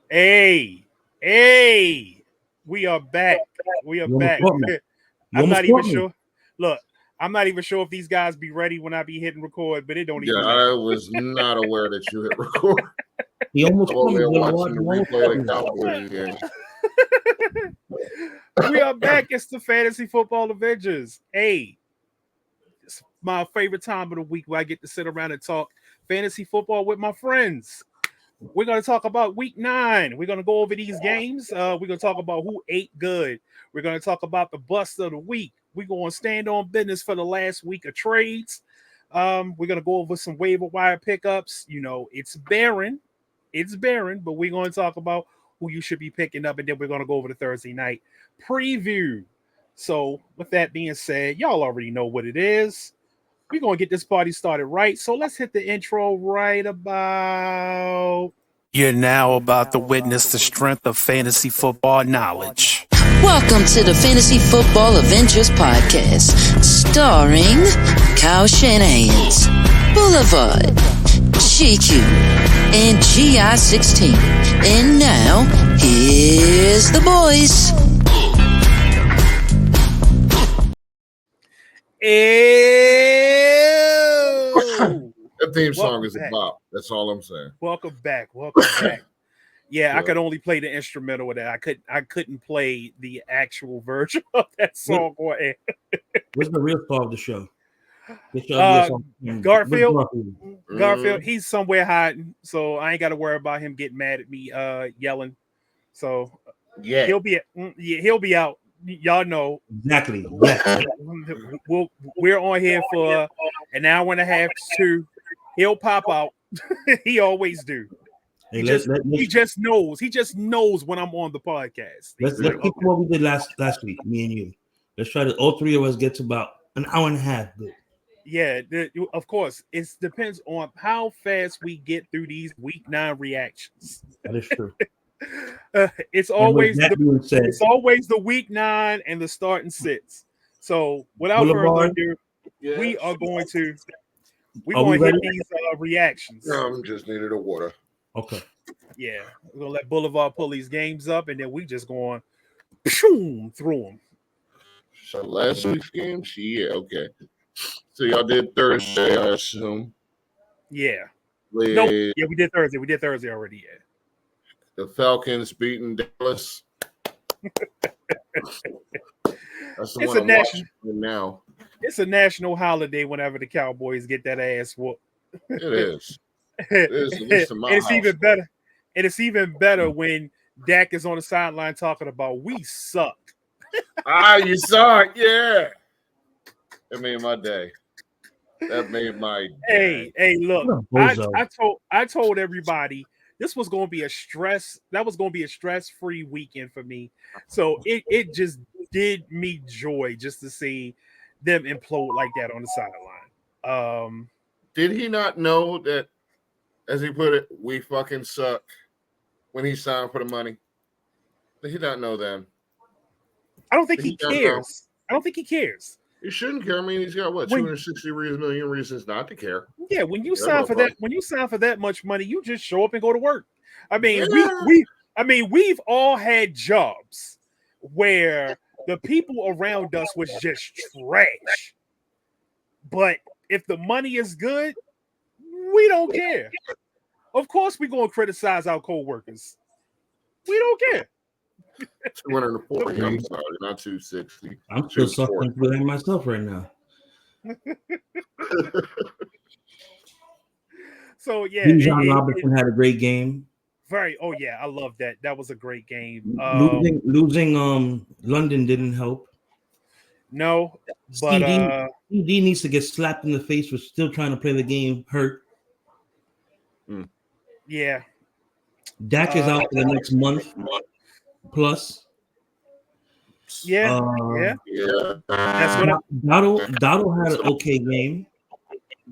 Hey, we are back. We are You almost back. caught me. You I'm not almost even caught me. sure. Look, I'm not even sure if these guys be ready when I be hitting record, but it don't Yeah, even I matter. was not aware that you hit record. He almost I'm caught over me. there You know watching what? the You almost replay caught of the me. Cowboys game. We are back. It's the Fantasy Football Avengers. Hey, it's my favorite time of the week where I get to sit around and talk fantasy football with my friends. We're going to talk about week 9. We're going to go over these games. We're going to talk about who ate good. We're going to talk about the bust of the week. We're going to stand on business for the last week of trades. We're going to go over some waiver wire pickups. You know, it's barren. It's barren, but we're going to talk about who you should be picking up. And then we're going to go over the Thursday night preview. So, with that being said, y'all already know what it is. We're going to get this party started right. So let's hit the intro right about. You're now about to witness the strength of fantasy football knowledge. Welcome to the Fantasy Football Avengers podcast, starring Kyle Shanahan's, Boulevard, GQ, and GI16. And now, here's the boys. Ew. That theme song Welcome is a back. bop. That's all I'm saying. Welcome back. Welcome back. Yeah, I Yeah. could only play the instrumental of that. I couldn't play the actual version of that song or air. Where's the real star of the show? Get your ugly song. Garfield. Where's Garfield, he's somewhere hiding, so I ain't got to worry about him getting mad at me yelling. So Yeah. he'll be out. Y'all know. Exactly. Yes. We're on here for an hour and a half to 2. He'll pop out. He always do. Hey, He just knows. He just knows when I'm on the podcast. let's keep what we did last week, me and you. Let's try to all three of us get to about an hour and a half. Good. Yeah, of course. It depends on how fast we get through these week 9 reactions. That is true. It's always it's always the week 9 and the starting sits. So without further ado, we are going to hit these reactions. I just needed a water. Okay. Yeah, we're gonna let Boulevard pull these games up, and then we just going through them. So last week's games, yeah, okay. So y'all did Thursday, I assume. Yeah. With No, yeah, we did Thursday. We did Thursday already. Yeah. the Falcons beating Dallas. That's the one I'm watching now. It's a national holiday whenever the Cowboys get that ass whooped. It is. It is, at least in my it's house. even better. And it's even better when Dak is on the sideline talking about we suck. You saw it, yeah. That made my day. That made my day. Hey, look, I told everybody this was going to be a stress-free weekend for me. So it just did me joy just to see them implode like that on the sideline. Did he not know that, as he put it, we fucking suck when he signed for the money? Did he not know then? I don't think he cares. I don't think he cares. He shouldn't care. I mean, he's got 260 million reasons not to care. Yeah, when you sign for that much money, you just show up and go to work. I mean, we've all had jobs where the people around us was just trash. But if the money is good, we don't care. Of course, we're going to criticize our co-workers. We don't care. 240. I'm sorry, not 260. I'm still suffering feeling myself right now. So yeah, John Robinson had a great game. Oh yeah, I love that. That was a great game. Losing London didn't help. No, but CD needs to get slapped in the face for still trying to play the game hurt. Yeah. Dak is out for the next month plus. Yeah. That's what Dotto had an okay game.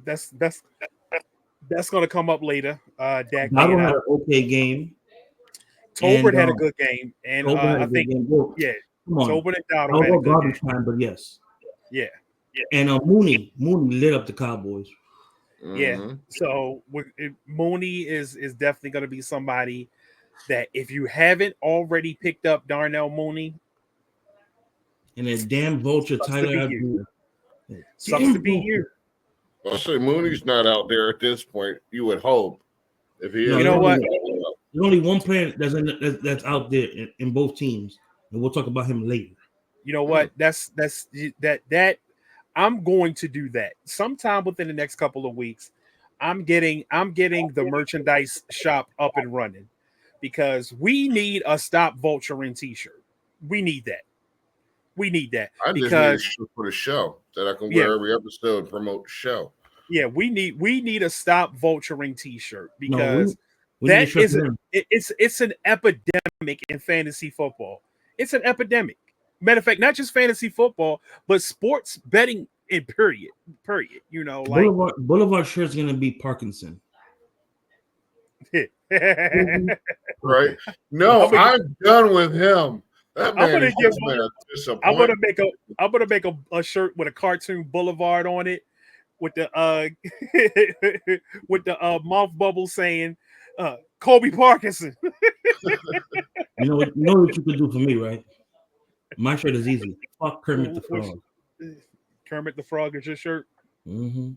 That's gonna come up later. Dak Dotto had an okay game. Tolbert had a good game, and I think Tolbert and Dotto had a good game. Time, but yes. Yeah. And Mooney lit up the Cowboys. Yeah. So Mooney is definitely going to be somebody that if you haven't already picked up Darnell Mooney, And that damn vulture sucks Tyler to be you. Abdul. Sucks to be you. I'll say Mooney's not out there at this point. You would hope. If he No, is, You know what? There's only one player that's out there in both teams, and we'll talk about him later. You know what? That's that. I'm going to do that sometime within the next couple of weeks. I'm getting the merchandise shop up and running because we need a Stop Vulturing t-shirt. We need that. We need that I just because need a shirt for the show that I can wear every episode and promote the show. yeah, we need a Stop Vulturing t-shirt because we that need a shirt is for him. it's an epidemic in fantasy football. It's an epidemic. Matter of fact, not just fantasy football, but sports betting in period. You know, like Boulevard shirt's gonna be Parkinson. Right? No, I'm done with him. That man gonna is give- just been a I'm gonna disappointment. make a shirt with a cartoon Boulevard on it with the with the mouth bubble saying Kobe Parkinson. You know what you could do for me, right? My shirt is easy. Fuck Kermit the Frog. Kermit the Frog is your shirt. Mm-hmm.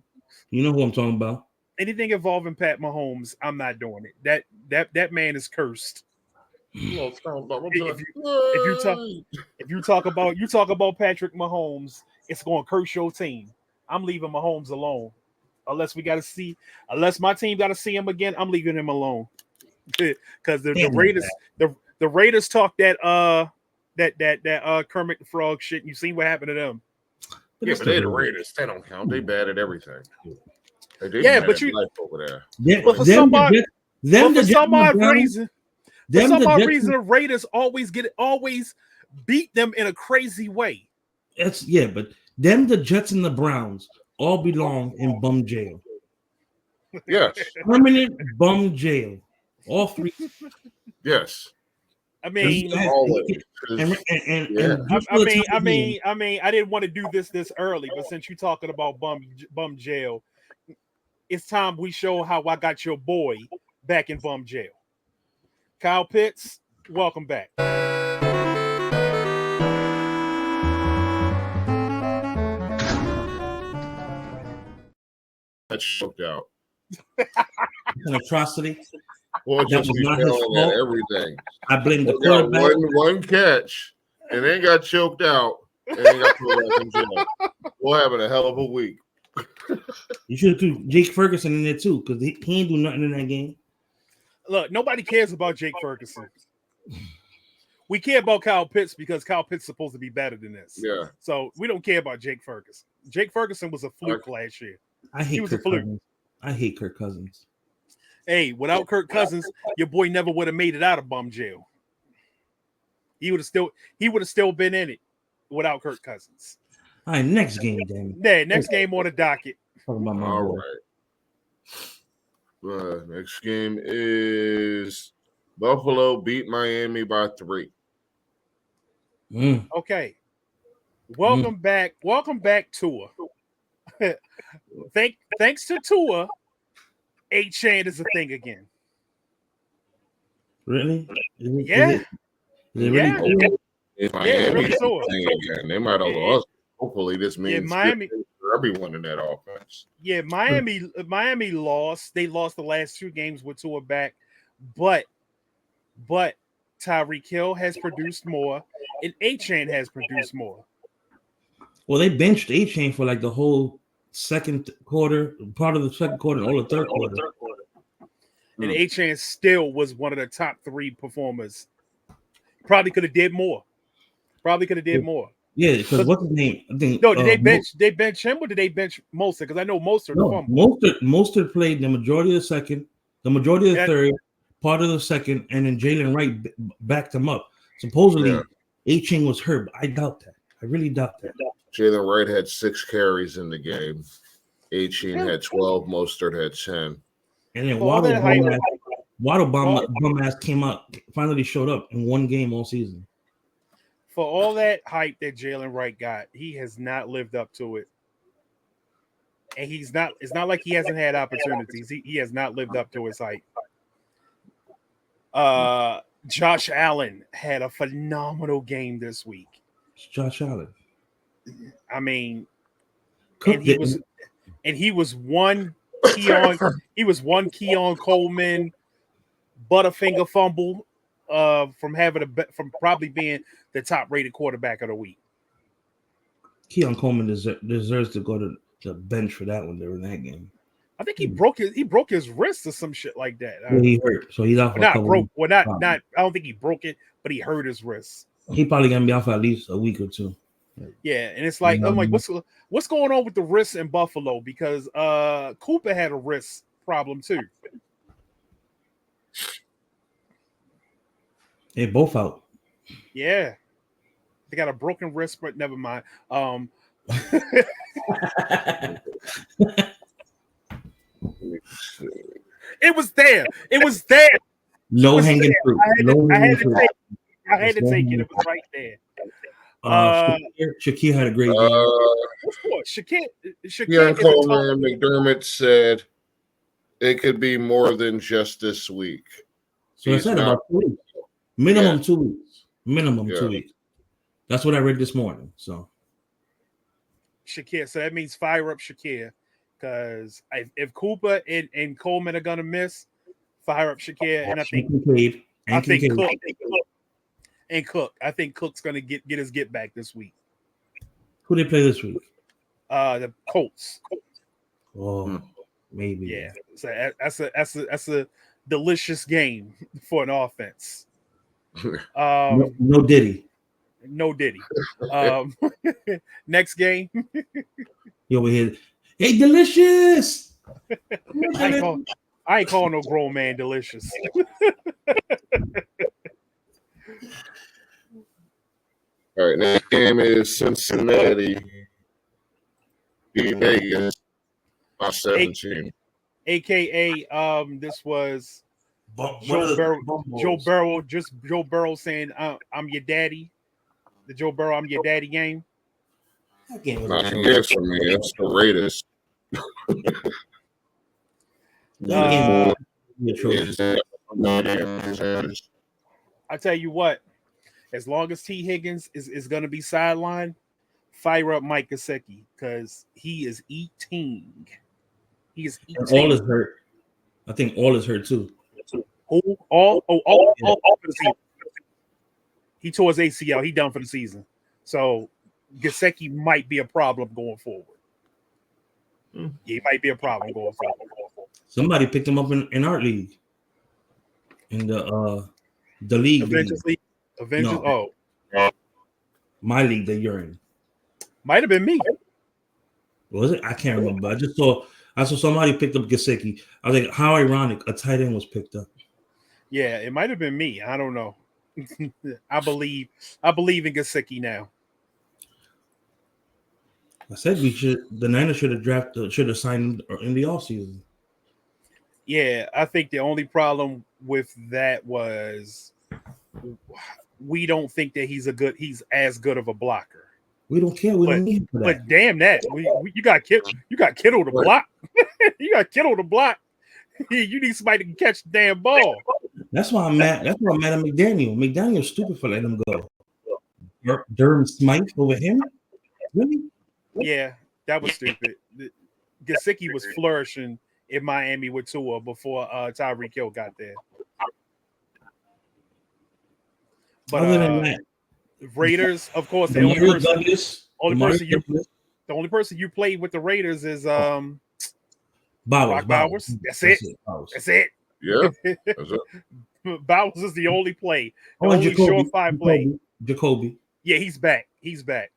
You know who I'm talking about. Anything involving Pat Mahomes, I'm not doing it. That man is cursed. If you talk about Patrick Mahomes, it's going to curse your team. I'm leaving Mahomes alone, unless my team got to see him again. I'm leaving him alone because the Raiders talk that Kermit the Frog shit. And you see what happened to them. Yeah, but they're the Raiders. They don't count. They bad at everything. They Yeah, bad but at you- life over there. But for some odd reason, the Raiders always beat them in a crazy way. But them, the Jets and the Browns all belong in bum jail. Yes. Permanent bum jail. All three. Yes. I mean, Always. I mean, I didn't want to do this early, but since you're talking about bum jail, it's time we show how I got your boy back in bum jail. Kyle Pitts, welcome back. That's choked out. An atrocity. Well, That just was be not his failing at fault. everything. I blame the He got quarterback. one catch and then got choked out and then got put back in jail. We're having a hell of a week. You should have threw Jake Ferguson in there too, because he ain't do nothing in that game. Look, nobody cares about Jake Ferguson. We care about Kyle Pitts because Kyle Pitts is supposed to be better than this. Yeah. So we don't care about Jake Ferguson. Jake Ferguson was a fluke last year. I hate Kirk Cousins. I hate Kirk Cousins. Hey, without Kirk Cousins, your boy never would have made it out of bum jail. He would have still been in it without Kirk Cousins. All right, next game, damn it. Yeah, next game on the docket. Talk about my boy. Right. Next game is Buffalo beat Miami by 3. Okay. Welcome back, Tua. Thanks to Tua, 8-Chan is a thing again. Really? Yeah. Miami really so. Again. They might have lost. Hopefully, this means Miami for everyone in that offense. Yeah, Miami lost. They lost the last 2 games with Tua back, but Tyreek Hill has produced more, and 8-Chan has produced more. Well, they benched 8-Chan for like the whole second quarter, part of the second quarter, and all the third quarter. And 8-Chan still was one of the top 3 performers. Probably could have did more. Yeah, because what's his name? I think. No, did they bench him or did they bench Mostert? Because I know Mostert. No, Mostert played the majority of the second, the majority of the third, part of the second, and then Jalen Wright backed him up. Supposedly, 8-Chan was hurt, but I doubt that. I really doubt that. Jalen Wright had 6 carries in the game. 8-Chan had 12. Mostert had 10. And then Waddle bum ass came out, finally showed up in one game all season. For all that hype that Jalen Wright got, he has not lived up to it. And it's not like he hasn't had opportunities. He has not lived up to his hype. Josh Allen had a phenomenal game this week. It's Josh Allen. I mean, Cook he was one Keon Coleman Butterfinger fumble from probably being the top rated quarterback of the week. Keon Coleman deserves to go to the bench for that one during that game. I think he broke his wrist or some shit like that. Yeah, he hurt, so he's out for a couple broke. weeks. Well, not. I don't think he broke it, but he hurt his wrist. He probably gonna be out for at least a week or two. Yeah, and it's like I'm like, what's going on with the wrists in Buffalo? Because Cooper had a wrist problem too. They both out. Yeah, they got a broken wrist, but never mind. It was there. It was there. No hanging fruit. I had to take it. It was right there. Shakir had a great game. Of course, Shakir Coleman McDermott said it could be more than just this week. So I said about 2 weeks. Minimum 2 weeks. Minimum 2 weeks. That's what I read this morning. So Shakir. So that means fire up Shakir. Because if Cooper and Coleman are gonna miss, fire up Shakir, and I think Cook. I think Cook's gonna get his get back this week. Who they play this week? The Colts. Oh, maybe. Yeah. So that's a delicious game for an offense. No Diddy. No Diddy. Next game. You over here. Hey, delicious. I ain't calling no grown man delicious. All right, next game is Cincinnati beat Vegas by 17. AKA, this was Joe Burrow saying, "I'm your daddy." The Joe Burrow, "I'm your daddy" game. That game was Not yes for me. That's the Raiders. I tell you what, as long as T. Higgins is going to be sidelined, fire up Mike Gesicki because he is eating. He is eating. And all is hurt. I think all is hurt too. Who? All for the season. He tore his ACL. He done for the season. So Gesicki might be a problem going forward. He might be a problem going forward. Somebody picked him up in our league. In the league. Avengers League. Avengers. No. Oh. My league that you're in. Might have been me. Was it? I can't remember. I saw somebody picked up Gesicki. I was like, how ironic a tight end was picked up. Yeah, it might have been me. I don't know. I believe in Gesicki now. I said the Niners should have signed in the offseason. Yeah, I think the only problem with that was we don't think that he's as good of a blocker. We don't care. We don't need him for that. But damn that. You got Kittle to block. You got Kittle to block. You need somebody to can catch the damn ball. That's why I'm mad. That's why I'm mad at McDaniel. McDaniel's stupid for letting him go. Durham Smythe over him? Really? Yeah, that was stupid. Gesicki was flourishing in Miami with Tua before Tyreek Hill got there. But other than that, Raiders, of course, the only person you played with the Raiders is Bowers. That's it. That's it. Yeah. That's it. Bowers is the only play. The only surefire play. Jacoby. Yeah, he's back. He's back.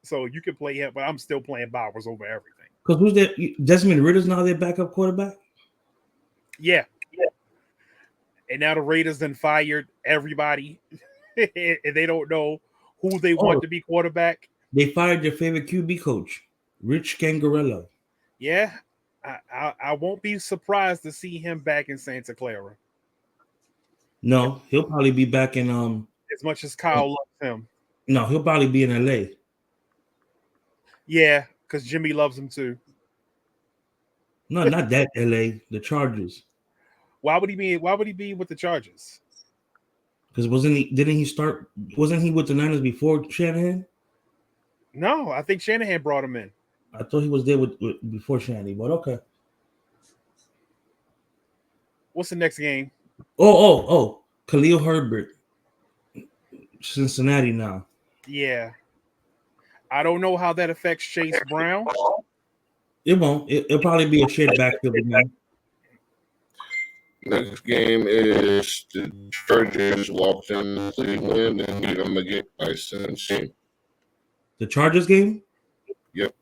So you can play him, but I'm still playing Bowers over everything. Because who's that? Desmond Ritter's now their backup quarterback? Yeah. And now the Raiders then fired everybody. And they don't know who they want to be quarterback. They fired their favorite QB coach, Rich Gangarello. Yeah. I won't be surprised to see him back in Santa Clara. No, he'll probably be back in as much as Kyle loves him. No, he'll probably be in LA. Yeah, because Jimmy loves him too. No, not that LA, the Chargers. Why would he be with the Chargers? Because didn't he start? Wasn't he with the Niners before Shanahan? No, I think Shanahan brought him in. I thought he was there with before Shanahan, but okay. What's the next game? Oh, Khalil Herbert, Cincinnati now. Yeah. I don't know how that affects Chase Brown. It won't. It'll probably be a shit backfield again. Next game is the Chargers walked in Cleveland and beat them again by 17. The Chargers game? Yep.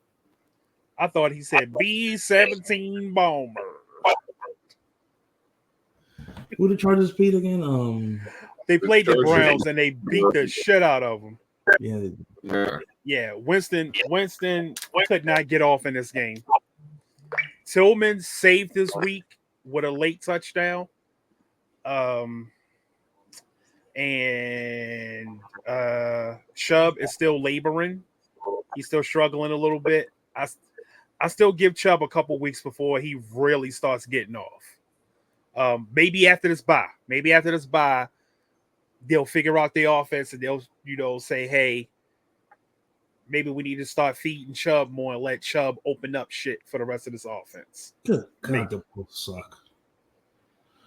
I thought he said B-17 Bomber. Who the Chargers beat again? They played the Browns and they beat the shit out of them. Yeah. Yeah, Winston could not get off in this game. Tillman saved this week with a late touchdown. And Chubb is still laboring. He's still struggling a little bit. I still give Chubb a couple weeks before he really starts getting off. Maybe after this bye, they'll figure out their offense and they'll say, hey, maybe we need to start feeding Chubb more and let Chubb open up shit for the rest of this offense. Good God, the both suck.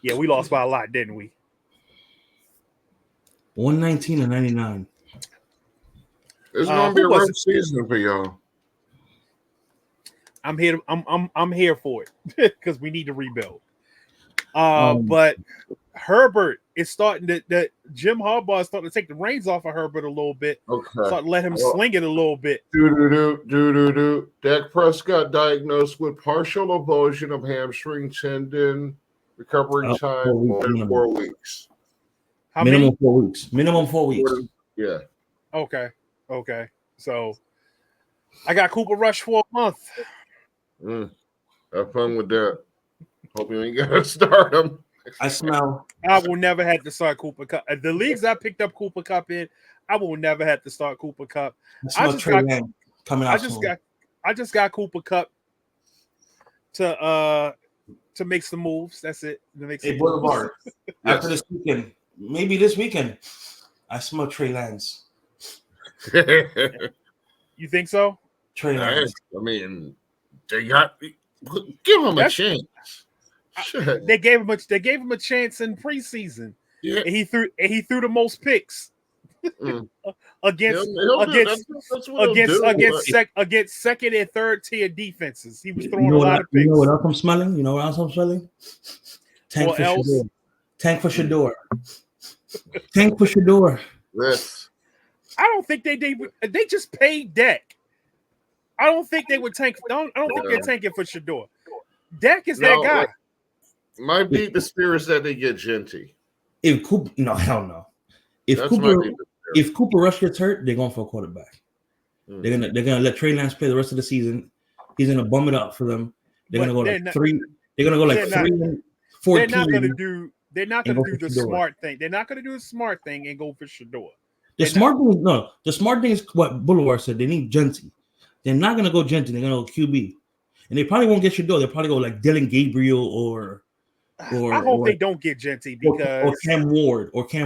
Yeah, we lost by a lot, didn't we? 119 and 99. It's gonna be a rough season for y'all. I'm here for it because we need to rebuild. But Herbert is starting that Jim Harbaugh is starting to take the reins off of Herbert a little bit. Okay. Start to let him sling it a little bit. Dak Prescott diagnosed with partial avulsion of hamstring tendon. Recovery time more than 4 weeks. How Minimum many? 4 weeks. Minimum 4 weeks. Yeah. Okay. So I got Cooper Rush for a month. Have fun with that. Hope you ain't gotta start him. I smell. I will never have to start Cooper Kupp. The leagues I picked up Cooper Kupp in, I will never have to start Cooper Kupp. I just got Cooper Kupp to make some moves. That's it. Hey, Boulevard. After this weekend, maybe this weekend, I smell Trey Lance. You think so? Trey Lance. I mean, give him a chance. They gave him a chance in preseason. Yeah. And he threw the most picks against second and third tier defenses. He was throwing a lot of picks. You know what else I'm smelling? Tank for Shador. Yes. I don't think they just paid Dak. I don't think they would tank. I don't think they're tanking for Shador. Dak is that guy. Might be the spirits that they get Genty. Hell no. If Cooper Rush gets hurt, they're going for a quarterback. They're gonna let Trey Lance play the rest of the season. He's gonna bum it up for them. They're gonna go like 3. They're gonna go like 3 and 14. They're not gonna do the smart thing. They're not gonna do the smart thing and go for Shador. The smart thing is what Boulevard said. They need Genty. They're not gonna go Genty. They're gonna go QB, and they probably won't get Shador. They'll probably go like Dylan Gabriel or I hope they don't get Genty because or Cam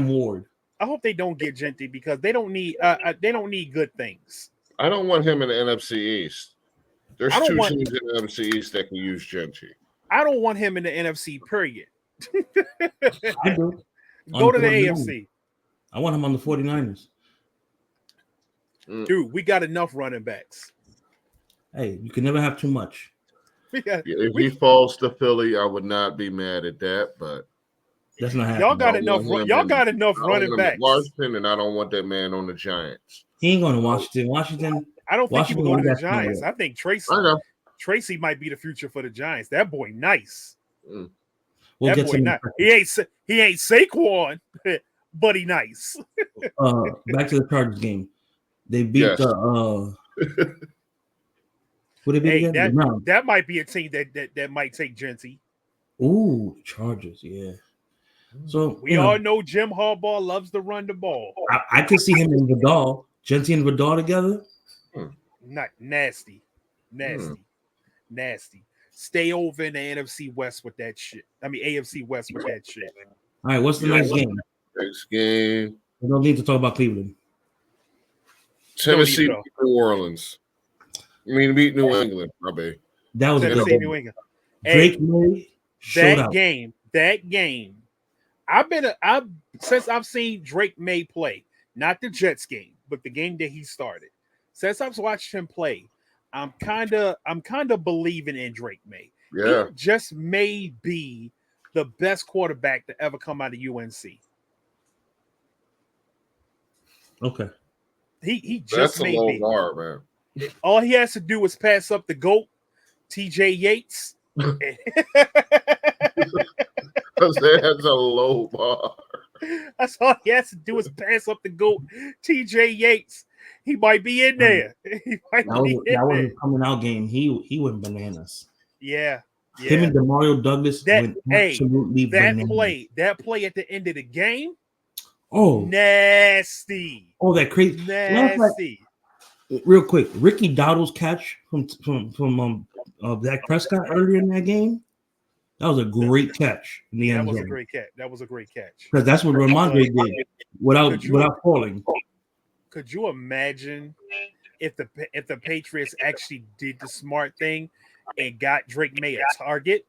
Ward. I hope they don't get Genty because they don't need good things. I don't want him in the NFC East. There's 2 teams in the NFC East that can use Genty. I don't want him in the NFC. Period. I do. Go to the AFC. I want him on the 49ers. Dude, we got enough running backs. Hey, you can never have too much. If he falls to Philly, I would not be mad at that, but that's not happening. Y'all got enough running backs. Washington, and I don't want that man on the Giants. He ain't going to Washington. Washington. I don't think he would go to the Giants. I think Tracy might be the future for the Giants. That boy nice. We'll that boy nice. He ain't Saquon, but he nice. Back to the Chargers game. They beat what did they beat again? That might be a team that might take Genty. Ooh, Chargers, yeah. So we all know Jim Harbaugh loves to run the ball. I could see him and Vidal, Genty and Vidal together. Not nasty. stay over in the NFC West with that shit. I mean AFC West with that shit. All right, what's the next game? Next game. We don't need to talk about Cleveland. Tennessee beat New Orleans. I mean, beat New England, probably. That was Tennessee, a good New England. Drake May showed out. That game. Since I've seen Drake May play, not the Jets game, but the game that he started. Since I've watched him play, I'm kind of believing in Drake May. Yeah, he just may be the best quarterback to ever come out of UNC. Okay, he just may be. Bar, man. All he has to do is pass up the GOAT, TJ Yates. That's a low bar. That's all he has to do is pass up the GOAT, TJ Yates. He might be in there. That was his coming out game. He went bananas. Yeah. Him and Demario Douglas went absolutely bananas. That play at the end of the game. Oh, nasty. Oh, that crazy. Nasty. Real quick, Ricky Dowdle's catch from Dak Prescott earlier in that game. That was a great catch in the end zone. That was a great catch. Because that's what Ramondre did without falling. Could you imagine if the Patriots actually did the smart thing and got Drake May a target?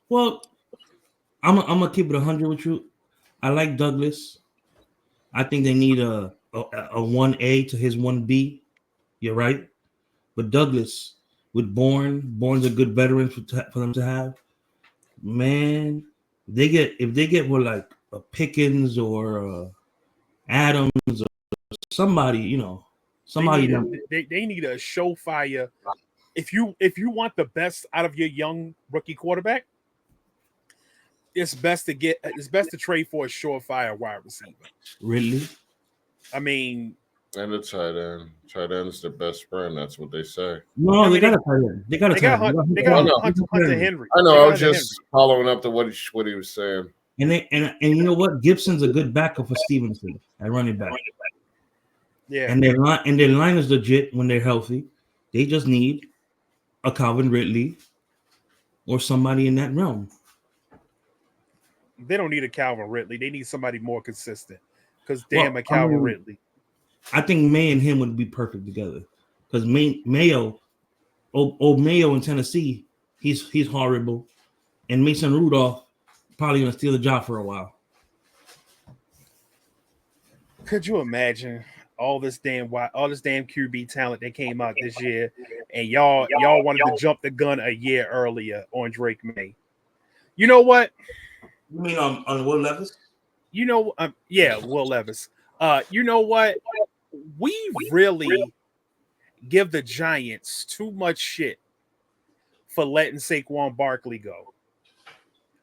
Well, I'm gonna keep it 100 with you. I like Douglas. I think they need a 1A to his 1B. You're right. But Douglas with Bourne's a good veteran for them to have. Man, if they get with like a Pickens or Adams or somebody, they need a surefire. If you want the best out of your young rookie quarterback, it's best to trade for a surefire wide receiver. Really? I mean, and the tight end. Tight end's the best friend. That's what they say. No, they got a tight end. They got Hunter Henry. I know. I was just following up to what he was saying. And you know what? Gibson's a good backup for Stevenson at running back. Yeah. And their line is legit when they're healthy. They just need a Calvin Ridley or somebody in that realm. They don't need a Calvin Ridley. They need somebody more consistent. Because Calvin Ridley. I think May and him would be perfect together. Because Mayo in Tennessee, he's horrible. And Mason Rudolph probably gonna steal the job for a while. Could you imagine all this damn QB talent that came out this year, and y'all wanted to jump the gun a year earlier on Drake May? You know what? You mean on Will Levis? Will Levis. You know what? We really give the Giants too much shit for letting Saquon Barkley go.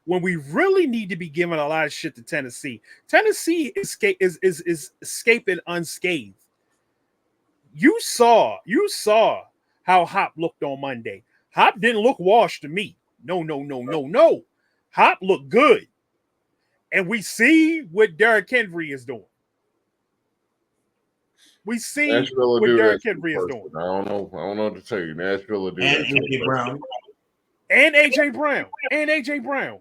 When we really need to be giving a lot of shit to Tennessee. Tennessee is escaping unscathed. You saw how Hop looked on Monday. Hop didn't look washed to me. No. Hop looked good. And we see what Derrick Henry is doing. We see what Derrick Henry is doing. I don't know what to tell you. Nashville will do and that. AJ Brown.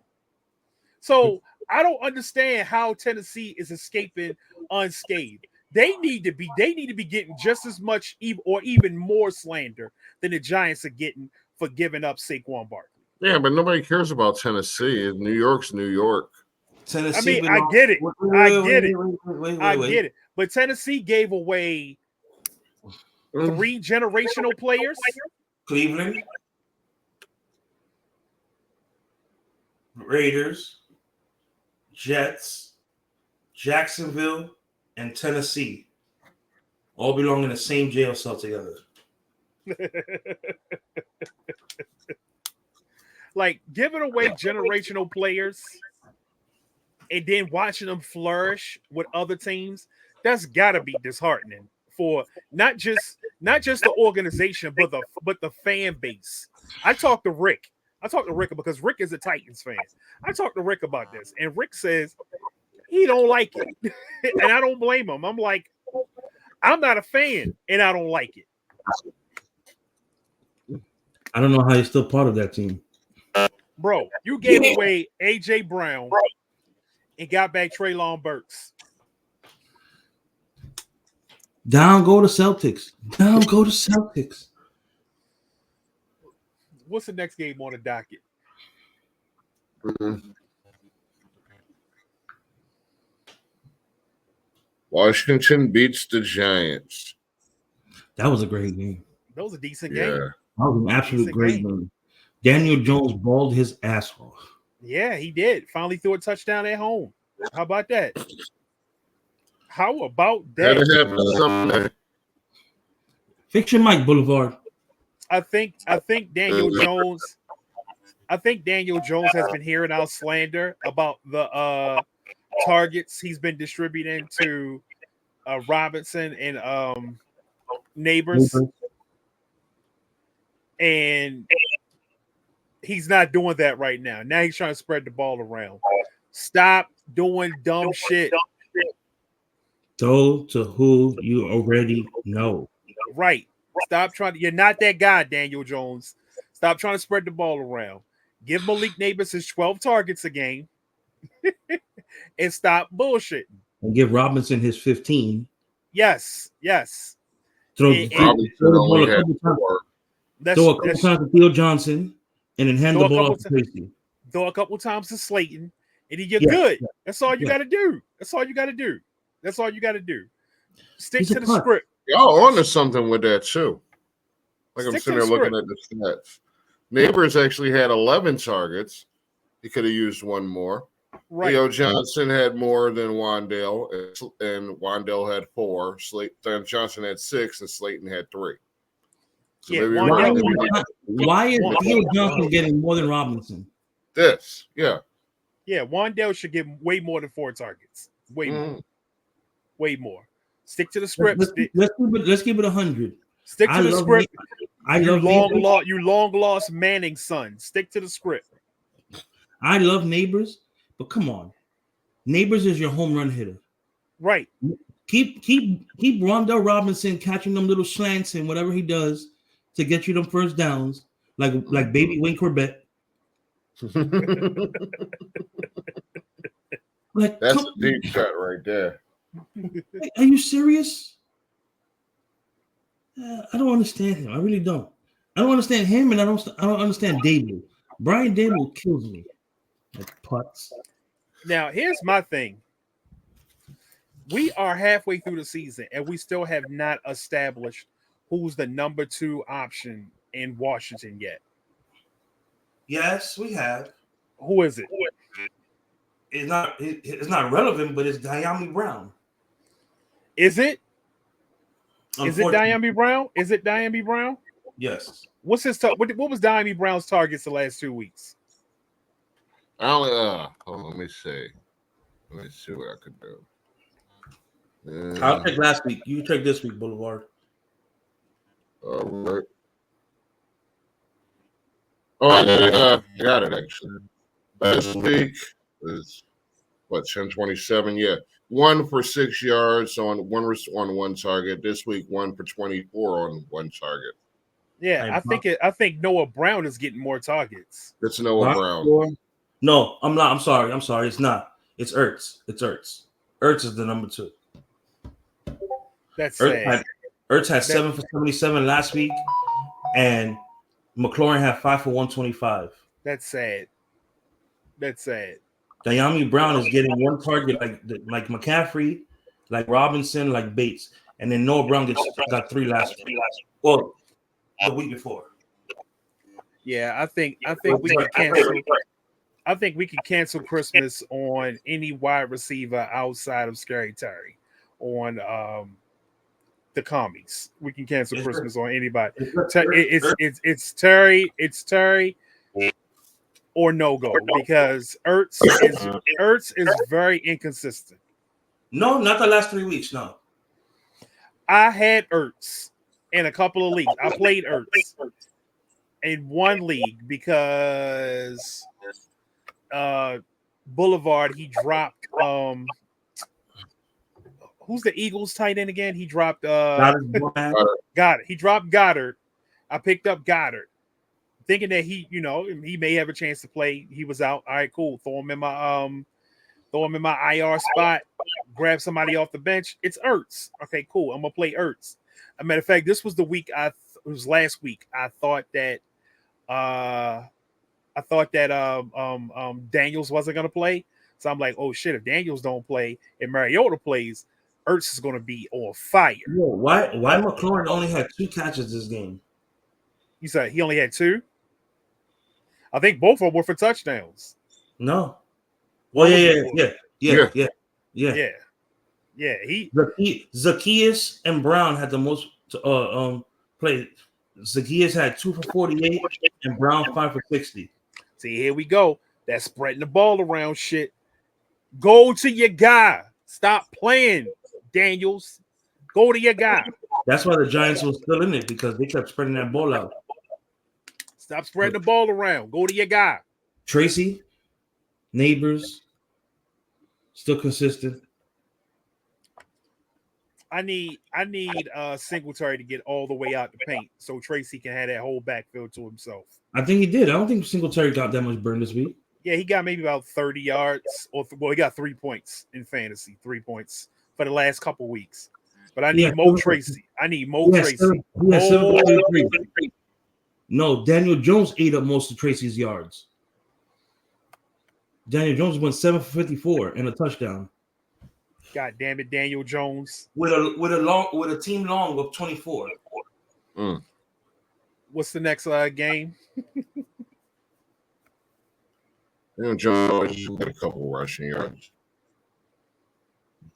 So I don't understand how Tennessee is escaping unscathed. They need to be getting just as much or even more slander than the Giants are getting for giving up Saquon Barkley. Yeah, but nobody cares about Tennessee. New York's New York. Tennessee. I get it. I get it. But Tennessee gave away 3 generational players. Cleveland, Raiders, Jets, Jacksonville, and Tennessee all belong in the same jail cell together. Like giving away generational players and then watching them flourish with other teams, that's gotta be disheartening for not just the organization, but the fan base. I talked to Rick because Rick is a Titans fan. I talked to Rick about this, and Rick says he don't like it. And I don't blame him. I'm like, I'm not a fan, and I don't like it. I don't know how he's still part of that team. Bro, you gave away A.J. Brown and got back Treylon Burks. Down go to Celtics. Down go to Celtics. What's the next game on the docket? Washington beats the Giants. That was a great game. That was a decent Yeah. game. That was an absolute great game. Daniel Jones balled his ass off. Yeah, he did. Finally threw a touchdown at home. How about that? How about that? Gotta have something. Fix your mic, Boulevard. I think Daniel Jones. I think Daniel Jones has been hearing our slander about the targets he's been distributing to Robinson and Neighbors. And he's not doing that right now. Now he's trying to spread the ball around. Stop doing dumb shit. Go to who you already know. Right. Stop trying to. You're not that guy, Daniel Jones. Stop trying to spread the ball around. Give Malik Neighbors his 12 targets a game and stop bullshitting. And give Robinson his 15. Yes. Throw And- the ball a couple times. Throw a couple times to Theo Johnson and then hand the ball off to Tracy. Throw a couple times to Slayton, and you're good. Yeah. That's all you got to do. Stick to the punt. script. Y'all onto something with that too. Like I'm Stick to sitting the there looking at the stats. Neighbors actually had 11 targets. He could have used one more. Right. Theo Johnson had more than Wandale, and Wandale had 4. Johnson had 6, and Slayton had 3. So Yeah, maybe Why is Theo Johnson getting more than Robinson? this. Yeah. Yeah, Wandale should get way more than 4 targets. Way more. Stick to the script. Let's keep it 100. Stick to the script. You You long lost Manning son. Stick to the script. I love Neighbors, but come on. Neighbors is your home run hitter. Right. Keep Rondell Robinson catching them little slants and whatever he does to get you them first downs, like baby Wayne Corbett. Like, That's a deep cut right there. Are you serious? I don't understand him. I really don't. I don't understand him, and I don't understand Dable. Brian Dable kills me. Like putts. Now, here's my thing. We are halfway through the season, and we still have not established who's the number 2 option in Washington yet. Yes, we have. Who is it? It's not relevant, but it's Diami Brown. Is it? Is it Diami Brown? Is it Diami Brown? Yes. What's his what was Diami Brown's targets the last 2 weeks? Let me see. Let me see what I could do. I'll check last week. You check this week, Boulevard. All right. Oh, I got it actually. Last week was 10-27. Yeah, 1 for 6 yards on one target. This week, 1 for 24 on 1 target. Yeah, I think Noah Brown is getting more targets. It's Noah Brown. No, I'm not. I'm sorry. It's not. It's Ertz. Ertz is the number 2. That's sad. Ertz had 7 for 77 last week, and McLaurin had 5 for 125. That's sad. Diami Brown is getting 1 target like McCaffrey, like Robinson, like Bates, and then Noah Brown got 3 last week. Well, the week before. Yeah, I think we can cancel. I think we can cancel Christmas on any wide receiver outside of Scary Terry on the commies. We can cancel Christmas on anybody. It's Terry or no go because Ertz is very inconsistent. No, not the last 3 weeks. No, I had Ertz in a couple of leagues. I played Ertz in one league because Boulevard he dropped who's the Eagles tight end again? He dropped Goddard. He dropped Goddard. I picked up Goddard thinking that he may have a chance to play. He was out. All right, cool. Throw him in my IR spot. Grab somebody off the bench. It's Ertz. Okay, cool. I'm gonna play Ertz. As a matter of fact, this was the week. It was last week. I thought that Daniels wasn't gonna play. So I'm like, oh shit, if Daniels don't play and Mariota plays, Ertz is gonna be on fire. Yo, why McLaurin only had 2 catches this game? You said he only had 2? I think both of them were for touchdowns. No. Well, yeah. Zacchaeus and Brown had the most play. Zacchaeus had 2 for 48 and Brown 5 for 60. See, here we go. That spreading the ball around shit. Go to your guy. Stop playing, Daniels. Go to your guy. That's why the Giants were still in it, because they kept spreading that ball out. Stop spreading the ball around. Go to your guy. Tracy, Neighbors, still consistent. I need Singletary to get all the way out the paint so Tracy can have that whole backfield to himself. I think he did. I don't think Singletary got that much burn this week. Yeah, he got maybe about 30 yards. He got 3 points in fantasy. 3 points for the last couple weeks. But I need Mo Tracy. I need Mo Tracy. No, Daniel Jones ate up most of Tracy's yards. Daniel Jones went 7 for 54 and a touchdown. God damn it, Daniel Jones. With a team long of 24. What's the next game? Jones got a couple rushing yards.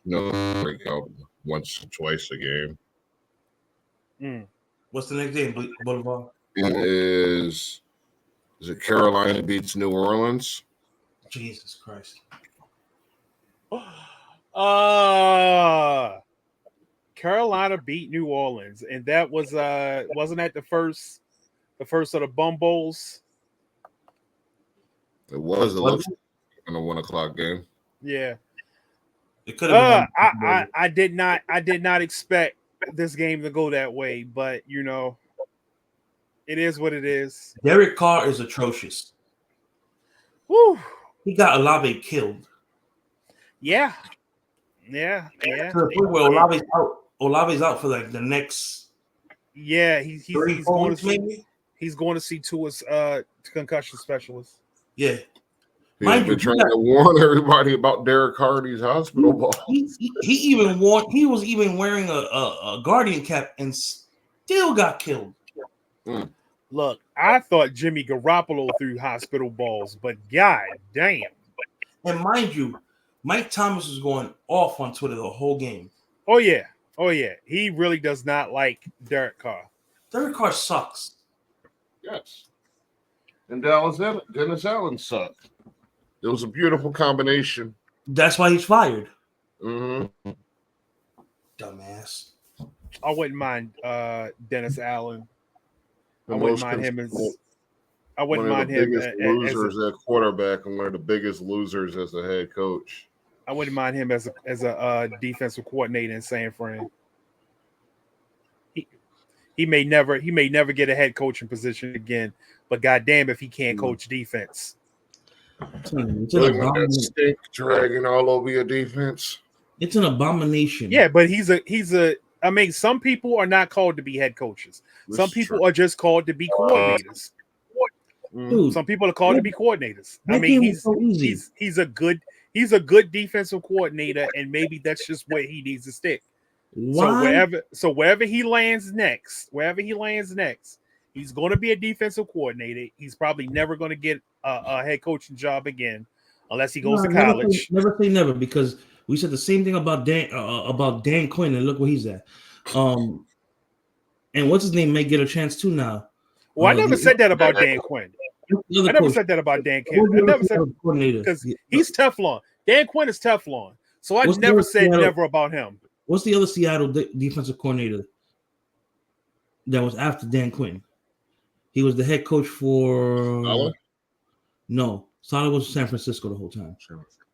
Break out once or twice a game. What's the next game, Boulevard? It is it Carolina beats New Orleans? Jesus Christ. Carolina beat New Orleans, and that was wasn't that the first of the Bumbles? It was. It looks in a 1 o'clock game. Yeah. It could have been. I did not expect this game to go that way, but it is what it is. Derek Carr is atrocious. Woo. He got Olave killed. Yeah. To the point where Olave's out for like the next. Yeah, he's going to see Tua's concussion specialist. Yeah. He's been trying to warn everybody about Derek Hardy's hospital ball. He was even wearing a Guardian cap and still got killed. Look, I thought Jimmy Garoppolo threw hospital balls, but god damn. And mind you, Mike Thomas was going off on Twitter the whole game. Oh yeah. He really does not like Derek Carr. Derek Carr sucks. Yes. And Dennis Allen sucked. It was a beautiful combination. That's why he's fired. Mm-hmm. Dumbass. I wouldn't mind Dennis Allen. I wouldn't mind him as at quarterback and one of the biggest losers as a head coach. I wouldn't mind him as a defensive coordinator in San Fran. He may never get a head coaching position again, but goddamn if he can't coach defense. That stink dragging all over your defense. It's an abomination. Yeah, but he's a. I mean, some people are not called to be head coaches. Some people are just called to be coordinators. Dude, some people are called to be coordinators. I mean, he's a good defensive coordinator, and maybe that's just where he needs to stick. Why? So wherever he lands next, he's going to be a defensive coordinator. He's probably never going to get a head coaching job again, unless he goes to college. Never say never, because we said the same thing about Dan Quinn, and look where he's at. And what's his name may get a chance too now. Well, I never said that about Dan Quinn. I never said that about Dan Quinn. I never said because he's Teflon. Dan Quinn is Teflon. So I never said never about him. What's the other Seattle defensive coordinator that was after Dan Quinn? He was the head coach for. Saleh? No, Saleh was San Francisco the whole time.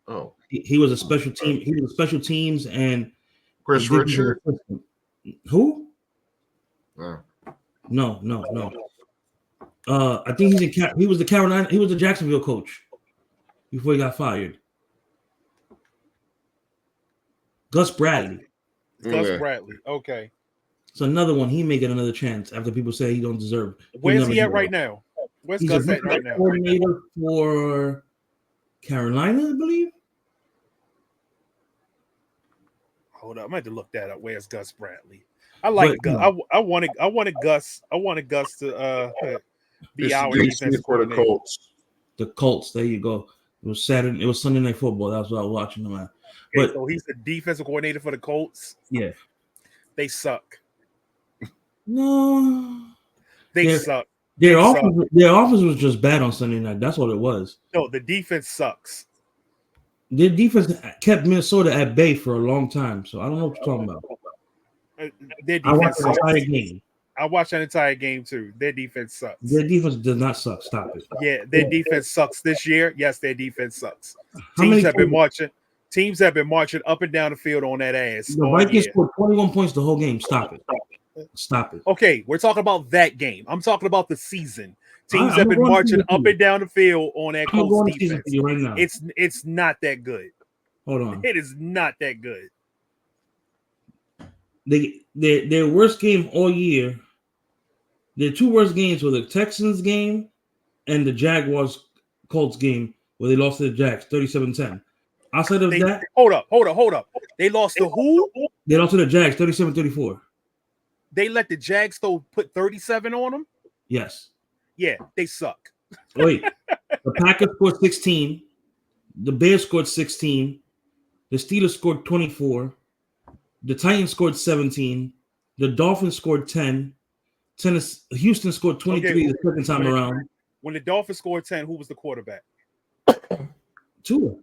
Oh, he was a special team. He was a special teams and Chris Richard. Who? Oh. No. I think he was the Carolina. He was the Jacksonville coach before he got fired. Gus Bradley. Gus Bradley. Okay. It's another one. He may get another chance after people say he don't deserve. Where's he at right now? Where's He's Gus a at right now? coordinator for Carolina, I believe. Hold up, I might have to look that up. Where's Gus Bradley? I like Gus. No. I wanted Gus. I wanted Gus to be our defensive for the coordinator. Colts. The Colts. There you go. It was Saturday. It was Sunday Night Football. That's what I was watching them at. Okay, so he's the defensive coordinator for the Colts. Yeah, they suck. No, They suck. Their offense was just bad on Sunday night. That's what it was. No, the defense sucks. Their defense kept Minnesota at bay for a long time. So I don't know what you're talking about. Their defense sucks. Entire game. I watched an entire game too. Their defense sucks. Their defense does not suck. Stop it. Yeah, their defense sucks this year. Yes, their defense sucks. Teams have been marching up and down the field on that ass. The Vikings scored 21 points the whole game. Stop it. Stop it. Okay, we're talking about that game. I'm talking about the season. Teams have been marching up and down the field on that Colts defense. Right now. It's not that good. Hold on. It is not that good. Their worst game all year. Their two worst games were the Texans game and the Jaguars Colts game where they lost to the Jags 37-10. Outside of that, hold up. They lost to who? They lost to the Jags 37-34. They let the Jags put 37 on them? Yes. Yeah, they suck. Wait. The Packers scored 16. The Bears scored 16. The Steelers scored 24. The Titans scored 17. The Dolphins scored 10. Houston scored 23 the second time around. When the Dolphins scored 10, who was the quarterback? Tua.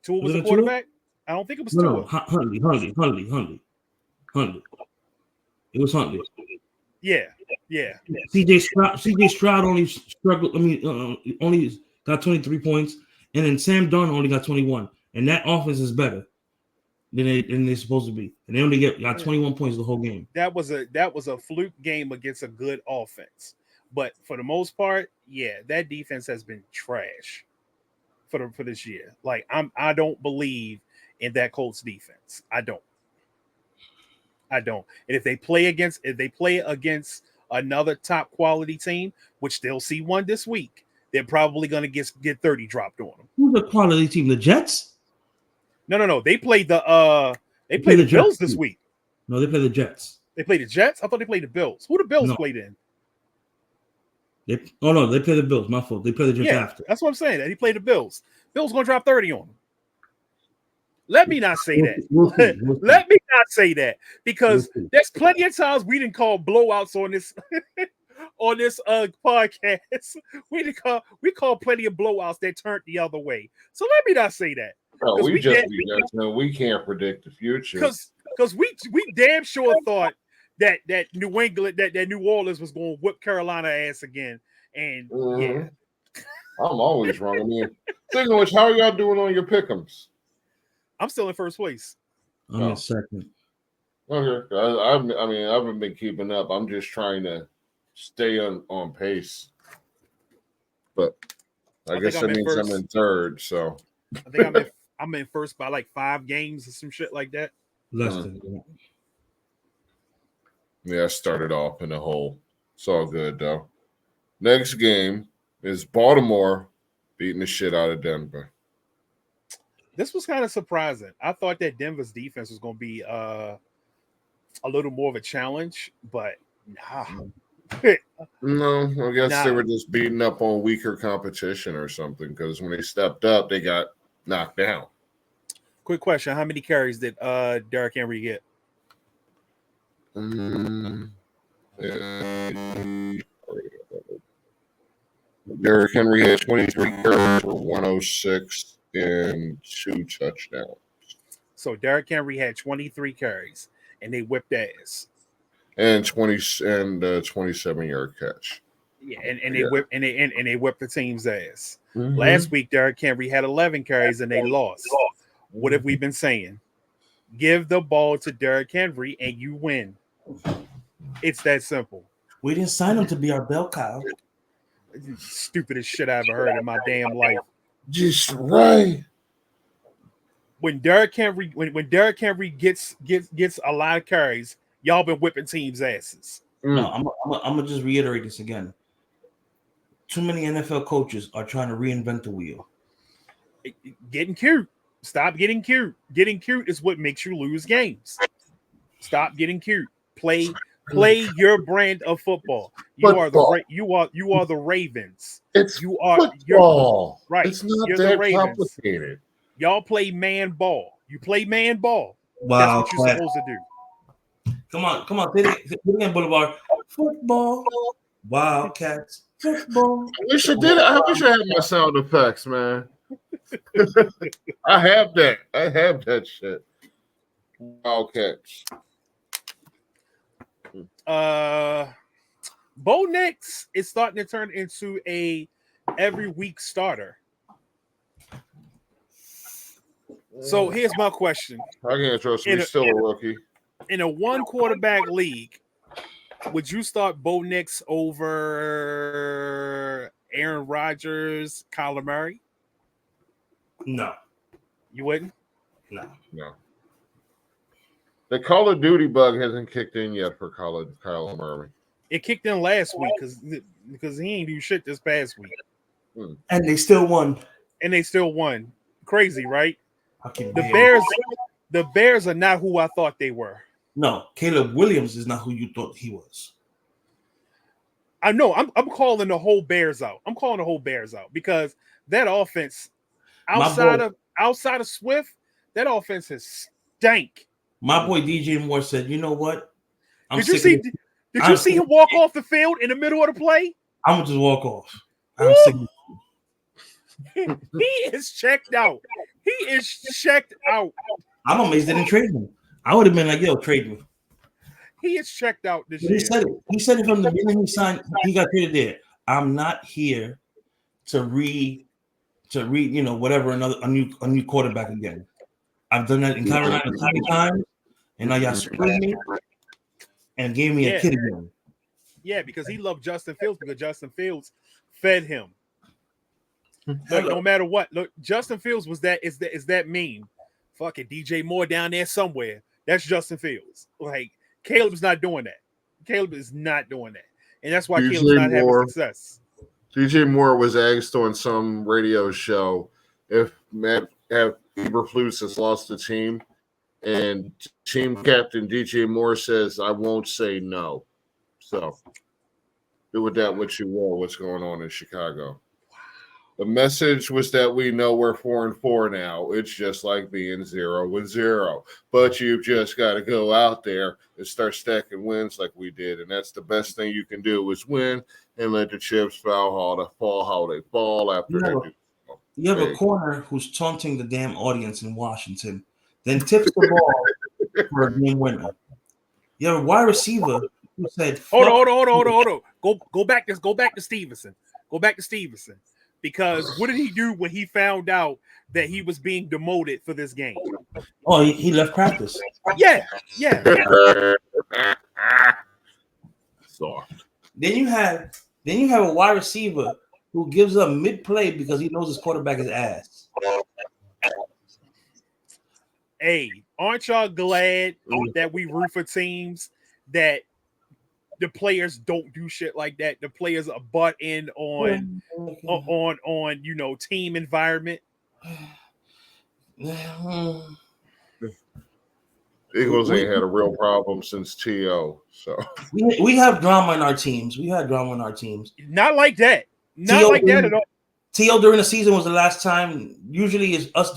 Tua was the quarterback? Tua? I don't think it was Tua. No, Huntley. It was Huntley. Yeah. CJ Stroud only struggled. Only got 23 points, and then Sam Darnold only got 21. And that offense is better than they're supposed to be. And they only got 21 points the whole game. That was a fluke game against a good offense. But for the most part, yeah, that defense has been trash for this year. Like I don't believe in that Colts defense. I don't. And if they play against another top quality team, which they'll see one this week, they're probably going to get 30 dropped on them. Who's the quality team? The Jets? No. They played the Bills this week. No, they play the Jets. They played the Jets? I thought they played the Bills. Who the Bills played in? They play the Bills. My fault. They play the Jets after. That's what I'm saying. That he played the Bills. Bills going to drop 30 on them. Let me not say that. Let me not say that because there's plenty of times we didn't call blowouts on this podcast. We call plenty of blowouts that turned the other way. So let me not say that. No, we can't predict the future. Because we damn sure thought that New England, that New Orleans was going to whip Carolina ass again. And yeah. I'm always wrong. I mean, speaking of which, how are y'all doing on your pick'ems? I'm still in first place. I'm in second. Okay. I haven't been keeping up. I'm just trying to stay on pace. But I guess that means I'm in third. So I think I'm in first by like 5 games or some shit like that. Less than that. Yeah, I started off in a hole. It's all good though. Next game is Baltimore beating the shit out of Denver. This was kind of surprising. I thought that Denver's defense was going to be a little more of a challenge, but nah. No, I guess they were just beating up on weaker competition or something because when they stepped up, they got knocked down. Quick question. How many carries did Derrick Henry get? Derrick Henry had 23 carries for 106 and 2 touchdowns. So Derrick Henry had 23 carries, and they whipped ass. And 27-yard catch. Yeah, and they whipped they whipped the team's ass. Mm-hmm. Last week, Derrick Henry had 11 carries and they lost. What have we been saying? Give the ball to Derrick Henry and you win. It's that simple. We didn't sign him to be our bell cow. Stupidest shit I ever heard in my damn life. Just right. When Derrick Henry, when Derrick Henry gets a lot of carries, y'all been whipping teams' asses. No, I'm gonna just reiterate this again. Too many NFL coaches are trying to reinvent the wheel. Getting cute. Stop getting cute. Getting cute is what makes you lose games. Stop getting cute. Play your brand of football. You are the Ravens. It's you are football. Right. It's not You're that complicated. Y'all play man ball. You play man ball. Wow, that's what you're supposed to do. Come on. Say it again, Boulevard. Football. Wildcats. Football. I wish I did. I wish I had my sound effects, man. I have that shit. Wildcats. Bo Nix is starting to turn into a every week starter. So here's my question. I can't trust me. Still a rookie. In a one quarterback league, would you start Bo Nix over Aaron Rodgers, Kyler Murray? No. You wouldn't? No. The Call of Duty bug hasn't kicked in yet for Kyler Murray. It kicked in last week because he ain't do shit this past week. And they still won. Crazy, right? The Bears are not who I thought they were. No, Caleb Williams is not who you thought he was. I know. I'm calling the whole Bears out. Because that offense, outside of Swift, that offense has stank. My boy DJ Moore said, "You know what? Did you see him walk off the field in the middle of the play? I'm gonna just walk off. I'm sick. He is checked out. I'm amazed they didn't trade him. I would have been like, "Yo, trade me." He is checked out this year. He said it from the beginning. He got traded there. I'm not here to read, whatever, a new quarterback again. I've done that in Carolina so many times, and now y'all screwed me and gave me a kid again. Yeah, because he loved Justin Fields because Justin Fields fed him. No matter what, look, Justin Fields is that meme. Fucking DJ Moore down there somewhere. That's Justin Fields. Like Caleb's not doing that. Caleb is not doing that, and that's why Caleb's not having success. DJ Moore was asked on some radio show if Eberflus has lost the team, and team captain DJ Moore says, "I won't say no." So do with that what you will. What's going on in Chicago? The message was that we know we're 4-4 now. It's just like being 0-0. But you've just got to go out there and start stacking wins like we did. And that's the best thing you can do is win and let the chips fall how they fall after they do. You have a corner who's taunting the damn audience in Washington, then tips the ball for a game winner. You have a wide receiver who said, Hold on. Go back to Stevenson. Because what did he do when he found out that he was being demoted for this game? Oh, he left practice. Yeah. Soft. Then you have a wide receiver who gives up mid-play because he knows his quarterback is ass. Hey, aren't y'all glad that we root for teams that the players don't do shit like that? The players are butt in on team environment. Eagles ain't had a real problem since T.O. So we have drama in our teams. Not like that. Not like that at all. T.O. during the season was the last time. Usually it's us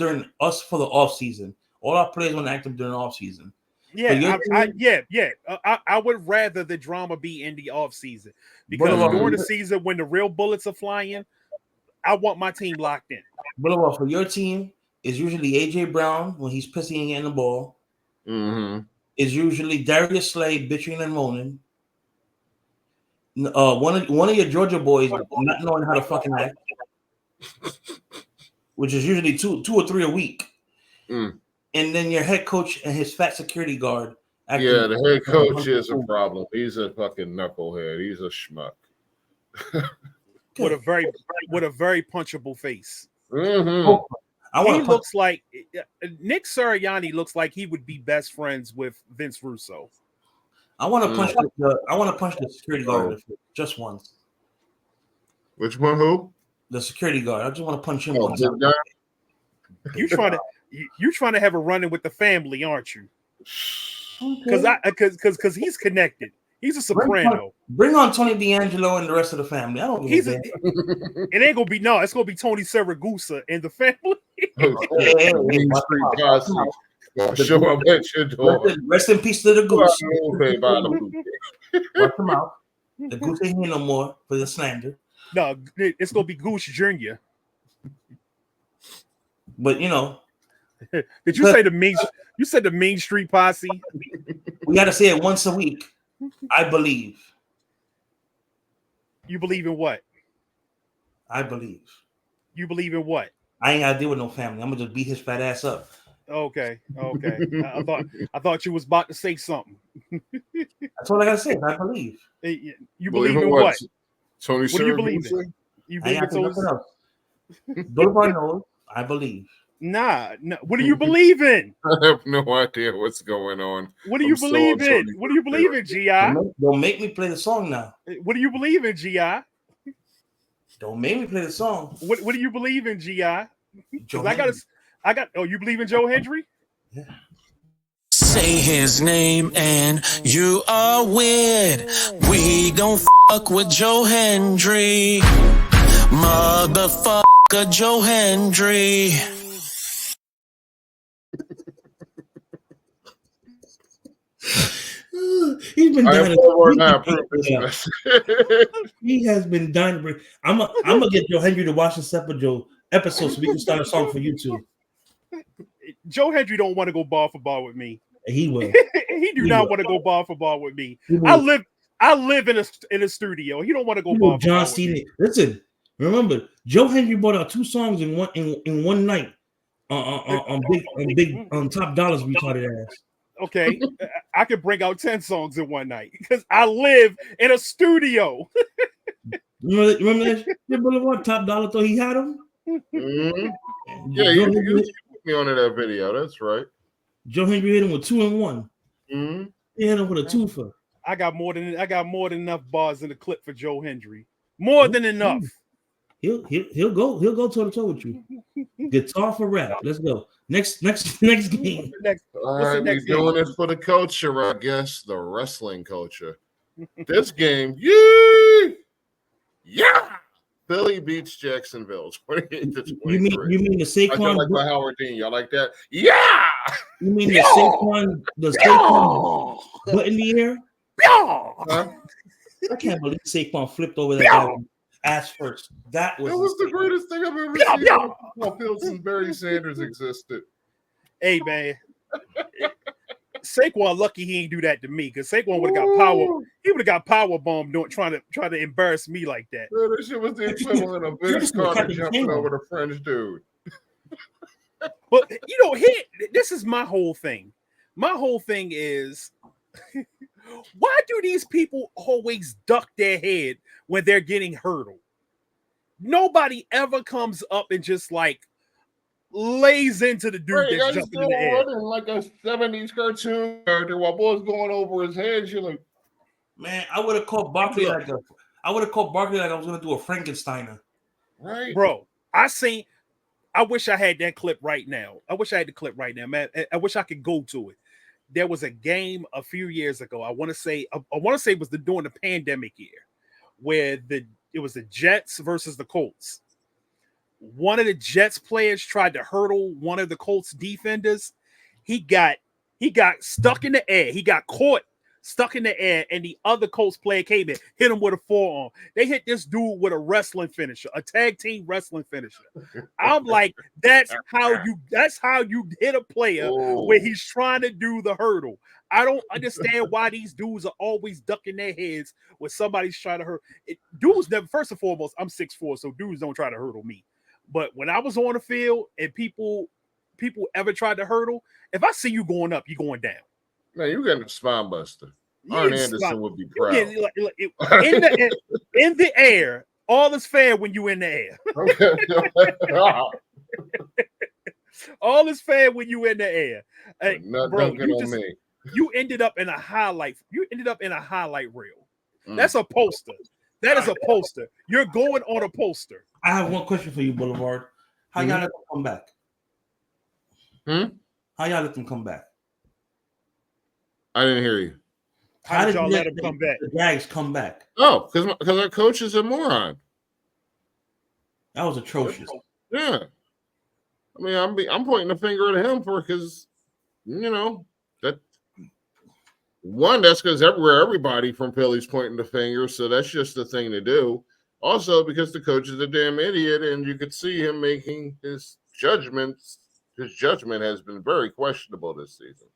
for the off season. All our players want to act up during the off season. Yeah, I would rather the drama be in the off season because during the season when the real bullets are flying, I want my team locked in. But for your team, it's usually AJ Brown when he's pissing and getting the ball. Mm-hmm. It's usually Darius Slay bitching and moaning. One of your Georgia boys not knowing how to fucking act, which is usually two or three a week. And then your head coach and his fat security guard. Yeah, the head coach is a problem. He's a fucking knucklehead. He's a schmuck. with a very punchable face. Mm-hmm. He looks like Nick Sirianni looks like he would be best friends with Vince Russo. I want to punch the security guard just once. Which one? Who? The security guard. I just want to punch him once. You trying to have a run-in with the family, aren't you? Because he's connected. He's a soprano. Bring on Tony D'Angelo and the rest of the family. I don't give a damn. It ain't gonna be it's gonna be Tony Saragusa and the family. Show up at your door. Rest in peace to the goose. Watch him out. The goose ain't here no more for the slander. No, it's gonna be Goose Jr. But you know, did you say the Main? You said the Main Street Posse. We got to say it once a week. I believe. You believe in what? I believe. You believe in what? I ain't got to deal with no family. I'm gonna just beat his fat ass up. Okay. I thought you was about to say something. That's all I gotta say. I believe. You believe in what? Tony, what do you believe in? You believe in nothing else. Boulevard knows. I believe. Nah. What do you believe in? I have no idea what's going on. What do you believe in? What do you believe in, G.I.? Don't make me play the song now. What do you believe in, G.I.? Don't make me play the song. What do you believe in, G.I.? You believe in Joe Hendry? Yeah. Say his name and you are weird. We gon' fuck with Joe Hendry. Motherfucker Joe Hendry. He's been dying. He has been dying. I'm gonna get Joe Hendry to watch this episode so we can start a song for YouTube. Joe Hendry don't want to go bar for bar with me. He will. He not want to go bar for bar with me. I live in a studio. He don't want to go bar for bar with me. Listen, remember, Joe Hendry brought out 2 songs in one night on Top Dollars retarded ass. Okay, I could bring out 10 songs in one night because I live in a studio. Remember that shit, Boulevard? Top Dollar thought he had him. Mm-hmm. Yeah, you put me on that video. That's right. Joe Hendry hit him with 2 and 1. Mm-hmm. He hit him with a 2-for. I got more than enough bars in the clip for Joe Hendry. More than enough. He'll go toe to toe with you. Guitar for rap. Let's go. Next game. All right, we're doing it for the culture, I guess. The wrestling culture. This game, yeah. Philly beats Jacksonville 28-23. You mean the Saquon? I like my Howard Dean. Y'all like that? Yeah. You mean the Saquon? The Saquon butt in the air? Huh? I can't believe Saquon flipped over that ass first. That was the greatest thing I've ever seen. Well, Fields and Barry Sanders existed. Hey man, Saquon lucky he ain't do that to me because Saquon would have got power. He would have got power bombed trying to embarrass me like that. Man, that shit was the equivalent of Vince Carter jumping over the French dude. But this is my whole thing. My whole thing is, why do these people always duck their head when they're getting hurdled? Nobody ever comes up and just like lays into the dude that's jumping in the air. Like a 70s cartoon character while boys going over his head. You're like, man, I would have called Barkley like I was gonna do a Frankensteiner. Right, bro. I wish I had that clip right now. I wish I had the clip right now, man. I wish I could go to it. There was a game a few years ago. I want to say it was during the pandemic year, where it was the Jets versus the Colts. One of the Jets players tried to hurdle one of the Colts defenders. He got stuck in the air. He got caught stuck in the air, and the other Colts player came in, hit him with a forearm. They hit this dude with a wrestling finisher, a tag team wrestling finisher. I'm like, that's how you hit a player where he's trying to do the hurdle. I don't understand why these dudes are always ducking their heads when somebody's trying to hurt. Dudes never, first and foremost, I'm 6'4", so dudes don't try to hurdle me. But when I was on the field and people ever tried to hurdle, if I see you going up, you're going down. Man, you getting a spine buster. Arn Anderson would be proud. In the air, All is fair when you in the air. All is fair when you in the air. Hey, Not bro, dunking on me. you ended up in a highlight. You ended up in a highlight reel. That's a poster. That is a poster. You're going on a poster. I have one question for you, Boulevard. How y'all let them come back? How y'all let them come back? I didn't hear you. How did y'all let them come back? The Jags come back. Oh, because our coach is a moron. That was atrocious. Yeah. I mean, I'm pointing the finger at him because, that's because everybody from Philly's pointing the finger, so that's just the thing to do. Also, because the coach is a damn idiot, and you could see him making his judgments. His judgment has been very questionable this season.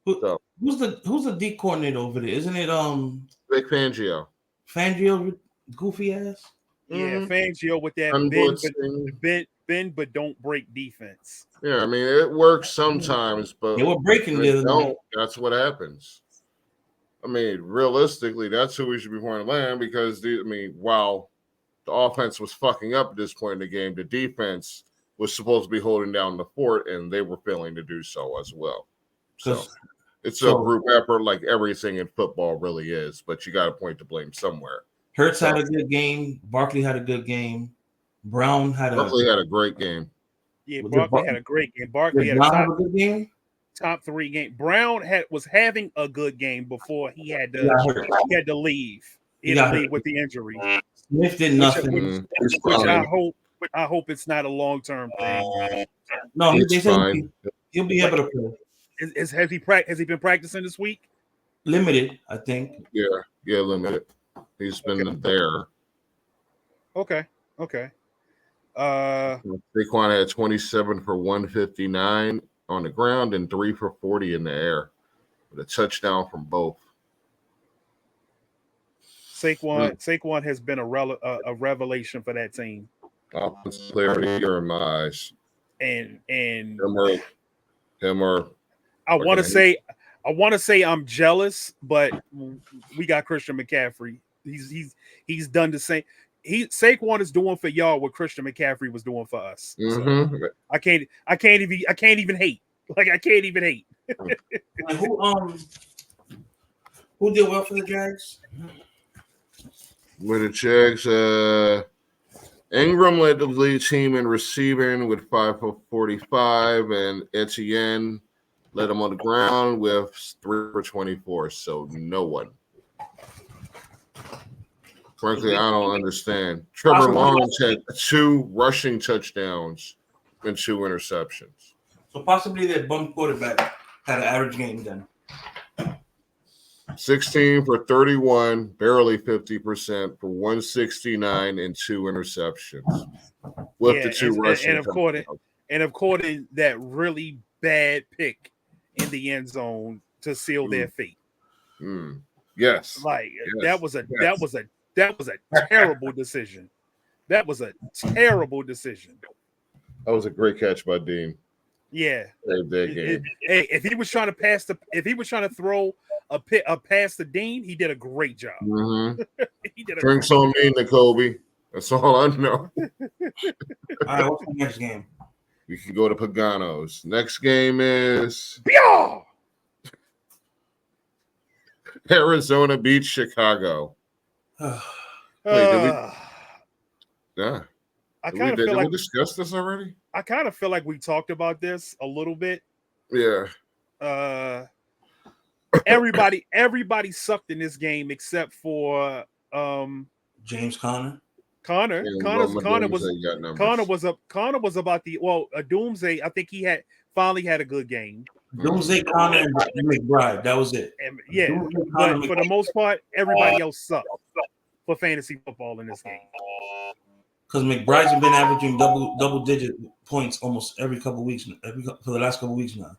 Who's the D coordinator over there? Isn't it Big Fangio? Fangio, goofy ass. Yeah, Fangio with that bend but don't break defense. Yeah, I mean it works sometimes, but they were breaking the other night. That's what happens. I mean, realistically, that's who we should be pointing land because while the offense was fucking up at this point in the game, the defense was supposed to be holding down the fort, and they were failing to do so as well. So it's a group effort, like everything in football really is. But you got to point the blame somewhere. Hurts had a good game. Barkley had a good game. Barkley had a great game. Yeah, Barkley had a great game. Barkley had a good game. Top 3 game. Brown was having a good game before he had to leave. He had to leave with the injury. Smith did nothing. Which I hope it's not a long-term thing. No, they said he'll be able to play. Has he been practicing this week? Limited, I think. Yeah, limited. He's been there. Okay. Saquon had 27 for 159 on the ground and 3 for 40 in the air, with a touchdown from both. Saquon has been a revelation for that team. Offensive player of the year in my eyes. And him or I want to say I'm jealous, but we got Christian McCaffrey. He's done the same. Saquon is doing for y'all what Christian McCaffrey was doing for us. So I can't even hate. Like I can't even hate. Who did well for the Jags? With the Jags, Ingram led the lead team in receiving with 5 for 45, and Etienne led them on the ground with 3 for 24. So no one. Frankly, I don't understand. Trevor Lawrence had 2 rushing touchdowns and 2 interceptions. So possibly that bum quarterback had an average game then. 16 for 31, barely 50% for 169 and 2 interceptions. With the 2 rushing touchdowns. And according that really bad pick in the end zone to seal their fate. Yes. That was a terrible decision. That was a terrible decision. That was a great catch by Dean. Yeah. Game. If he was trying to throw a pass to Dean, he did a great job. Drinks on me, N'Kobe. That's all I know. All right, what's the next game? We can go to Pagano's. Next game is Arizona beats Chicago. I kind of feel like we discussed this already. I kind of feel like we talked about this a little bit. Yeah. Everybody sucked in this game except for James Conner. Conner was about a Doomsday. I think he finally had a good game. Doomsday, Conner, and McBride. That was it. And, but for the most part, everybody else sucked for fantasy football in this game. Because McBride's been averaging double digit points almost every couple of weeks, for the last couple of weeks now.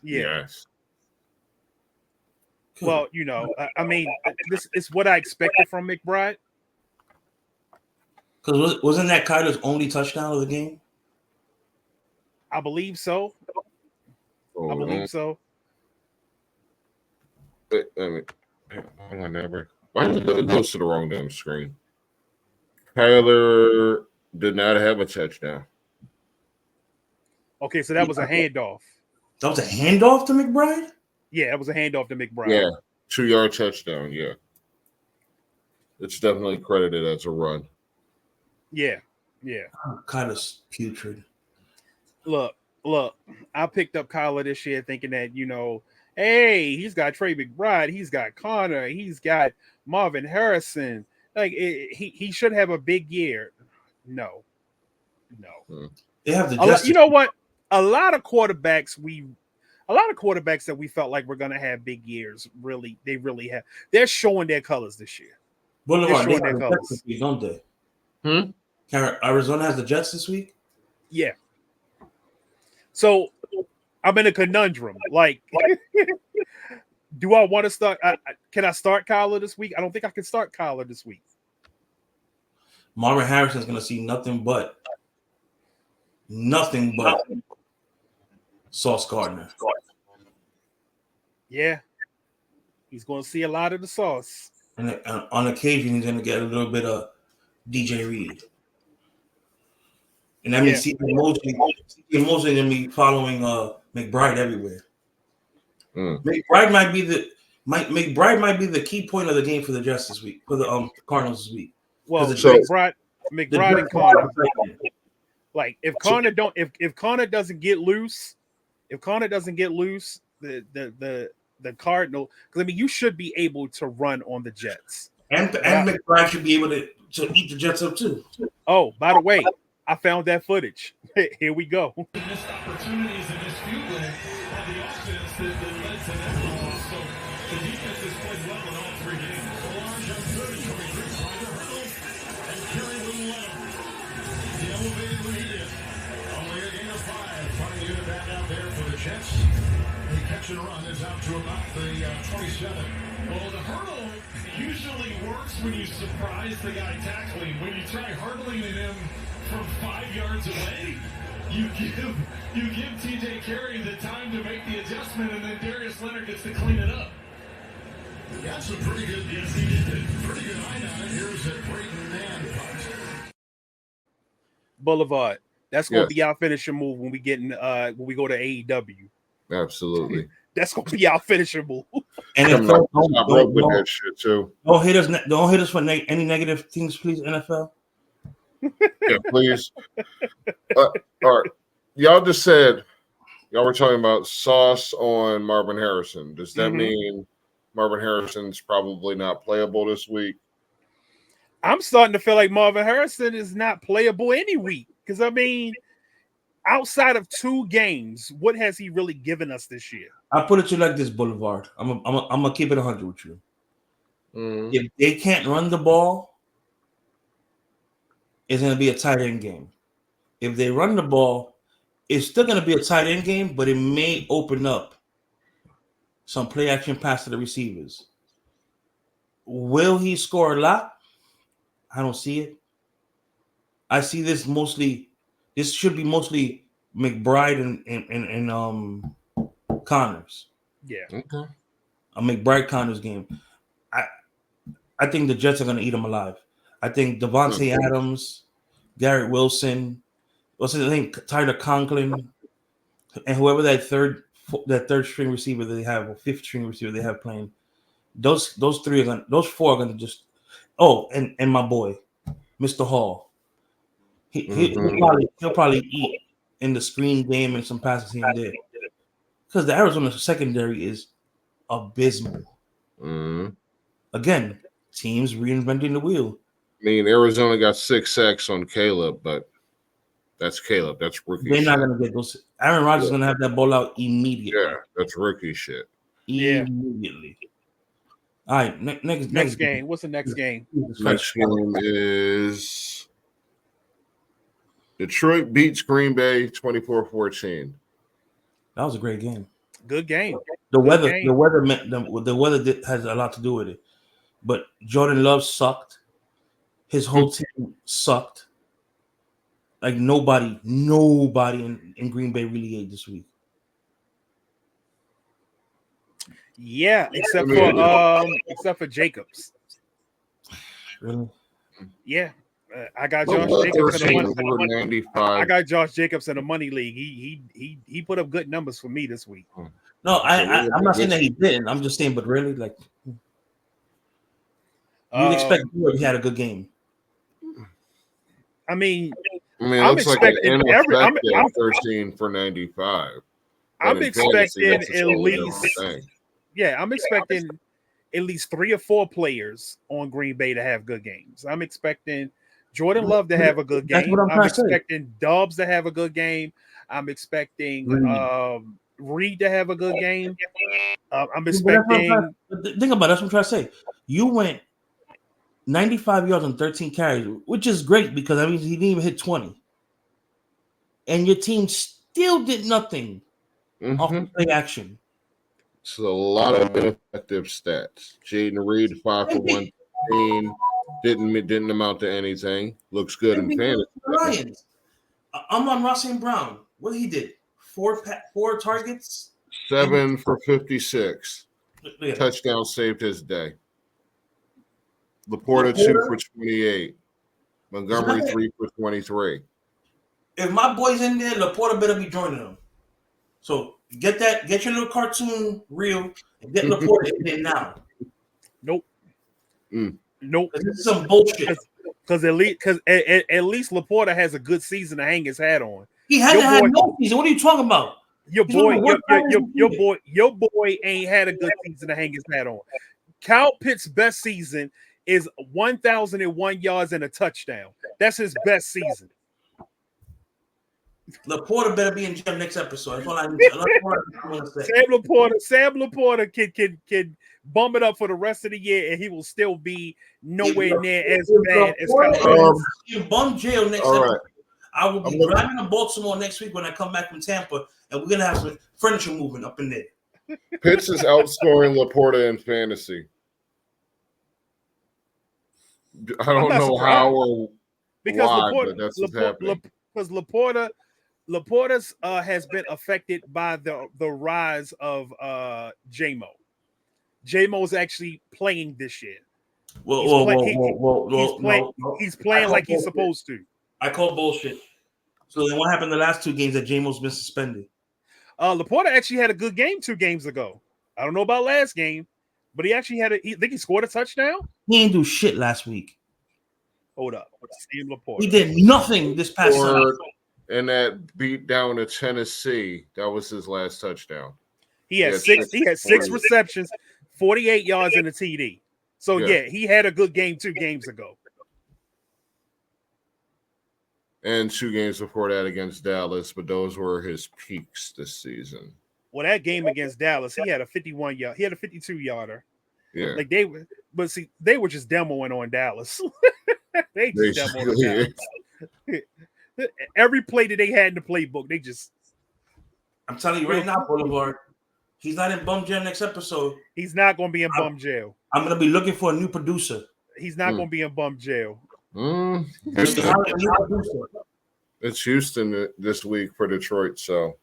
Yeah. Yes. Well, I mean, this is what I expected from McBride. Because wasn't that Kyler's only touchdown of the game? I believe so. Wait, hang on, never. Why did it go to the wrong damn screen? Kyler did not have a touchdown. Okay, so that was a handoff. That was a handoff to McBride? Yeah, that was a handoff to McBride. Yeah, 2-yard touchdown. Yeah, it's definitely credited as a run. Yeah. I'm kind of putrid. Look, I picked up Kyler this year thinking that, hey, he's got Trey McBride, he's got Connor, he's got Marvin Harrison. Like, he should have a big year. No. They have the justice. You know what? A lot of quarterbacks that we felt like we're going to have big years, they really have. They're showing their colors this year. Boulevard, they have the Jets this week, don't they? Arizona has the Jets this week? Yeah. So I'm in a conundrum. Like, do I want to start? Can I start Kyler this week? I don't think I can start Kyler this week. Marvin Harrison's going to see nothing but Sauce Gardner. Yeah. He's going to see a lot of the sauce. And on occasion, he's going to get a little bit of DJ Reed. And that means he's mostly going to be following McBride everywhere. McBride might be the key point of the game for the Jets this week, for the Cardinals this week. Well, McBride and Connor. Like, if Connor doesn't get loose, the Cardinal, because I mean, you should be able to run on the Jets, and McBride should be able to eat the Jets up too. Oh, by the way, I found that footage. Here we go. Missed opportunities in this field goal on the offense that led to that loss. So the defense has played well in all 3 games. A large up 30, 23, find the hurdle, and Curry wouldn't let him. The elevated lead in. Only a gain of 5. Trying to get it back out there for the Jets. The catch and run is out to about the 27. Well, the hurdle usually works when you surprise the guy tackling. When you try hurdling at him from 5 yards away, you give TJ Carey the time to make the adjustment, and then Darius Leonard gets to clean it up. Got some pretty good, yes, he did. Pretty good eye on it. Here's a Brayton Mann punt. Boulevard. That's going to be our finishing move when we go to AEW. Absolutely. That's going to be our finishing move. And I broke with that shit too. Don't hit us for any negative things, please, NFL. Yeah, please. All right. Y'all just said y'all were talking about sauce on Marvin Harrison. Does that mean Marvin Harrison's probably not playable this week? I'm starting to feel like Marvin Harrison is not playable any week. Because, I mean, outside of 2 games, what has he really given us this year? I put it to you like this, Boulevard. I'm gonna keep it 100 with you. If they can't run the ball, it's going to be a tight end game. If they run the ball, it's still going to be a tight end game, but it may open up some play action pass to the receivers. Will he score a lot? I don't see it. I see this should be mostly McBride and Connors. Yeah. Okay. A McBride Connors game. I think the Jets are going to eat him alive. I think Devontae Adams, Garrett Wilson, what's his name, Tyler Conklin, and whoever that third string receiver that they have, or 5th string receiver they have playing, those 4 are gonna just. Oh, and my boy, Mr. Hall, he'll probably eat in the screen game and some passes here and there, because the Arizona secondary is abysmal. Again, teams reinventing the wheel. I mean, Arizona got 6 sacks on Caleb, but that's Caleb. That's rookie. They're not going to get those. Aaron Rodgers is going to have that ball out immediately. Yeah, that's rookie shit. Immediately. All right, next game. What's the next game? Next game is Detroit beats Green Bay 24-14. That was a great game. Good game. The weather has a lot to do with it. But Jordan Love sucked. His whole team sucked. Like nobody in Green Bay really ate this week. Yeah, except for Jacobs. Really? Yeah. I got But Josh Jacobs in the 13 money. over 95. I got Josh Jacobs in the money league. He put up good numbers for me this week. No, I'm not saying that he didn't. I'm just saying, but really, like, you'd expect he had a good game. I mean, it I'm looks like an expecting ineffective 13 for 95. I'm expecting at least, thing. yeah, I'm expecting at least 3 or 4 players on Green Bay to have good games. I'm expecting Jordan Love to have a good That's game. what I'm I'm trying to say. expecting Dobbs to have a good game. I'm expecting Reed to have a good game. I'm expecting. Think about it. That's what I'm trying to say. You went 95 yards on 13 carries, which is great because I mean he didn't even hit 20, and your team still did nothing off the play action. It's a lot of ineffective stats. Jaden Reed 5 for 115 didn't amount to anything. Looks good in fantasy. Lions. I'm on Ross St. Brown. What he did? 4 targets, 7 for 56. Yeah. Touchdown saved his day. Laporta 2 for 28. Montgomery 3 for 23. If my boy's in there, Laporta better be joining them. So get your little cartoon reel and get Laporta in there now. Nope. Nope. This is some bullshit. Because at least Laporta has a good season to hang his hat on. He hasn't had no season. What are you talking about? Your boy ain't had a good season to hang his hat on. Kyle Pitts' best season is 1,001 yards and a touchdown. That's his best season. Laporta better be in jail next episode. That's all I want to say. Sam Laporta can bump it up for the rest of the year, and he will still be nowhere near as bad as Kyle Pitts. In bum jail next episode. I will be driving to Baltimore next week when I come back from Tampa, and we're gonna have some furniture moving up in there. Pitts is outscoring Laporta in fantasy. I don't know how or why, but that's what's happening. Because Laporta's has been affected by the rise of J-Mo. J-Mo's actually playing this year. He's playing like he's supposed to. I call bullshit. So then what happened the last 2 games that J-Mo's been suspended? Laporta actually had a good game 2 games ago. I don't know about last game, but he actually had I think he scored a touchdown. He didn't do shit last week. Hold up. Sam Laporta. He did nothing this past Sunday. And that beat down to Tennessee, that was his last touchdown. He had 6 receptions, 48 yards in a TD. So yeah, he had a good game 2 games ago. And 2 games before that against Dallas, but those were his peaks this season. Well, that game against Dallas, he had a 51 yard, he had a 52 yarder. Yeah, like they were just demoing on Dallas. They just demoed on Dallas. Every play that they had in the playbook, they just. I'm telling you right now, Boulevard, he's not in bum jail next episode. He's not going to be in bum jail. I'm going to be looking for a new producer. He's not going to be in bum jail. It's Houston this week for Detroit, so.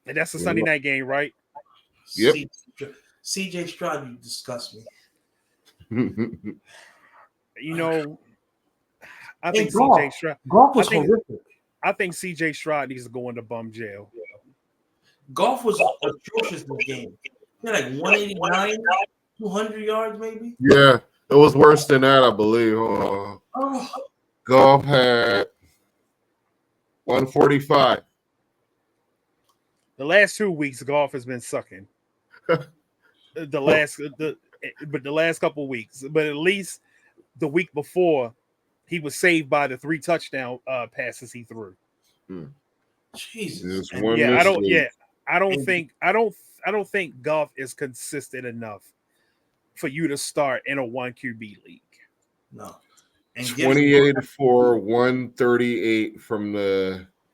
And that's a Sunday night game, right? Yep. CJ Stroud, you disgust me. You know, I think CJ Stroud. Golf was horrific. I think CJ Stroud needs to go into bum jail. Golf was atrocious this game. He had like 189, 200 yards maybe. Yeah, it was worse than that, I believe. Golf had 145. The last 2 weeks, Golf has been sucking. The last couple of weeks, but at least the week before, he was saved by the 3 touchdown passes he threw. Jesus. I don't think Golf is consistent enough for you to start in a 1 QB league. No. And 28 for 138 from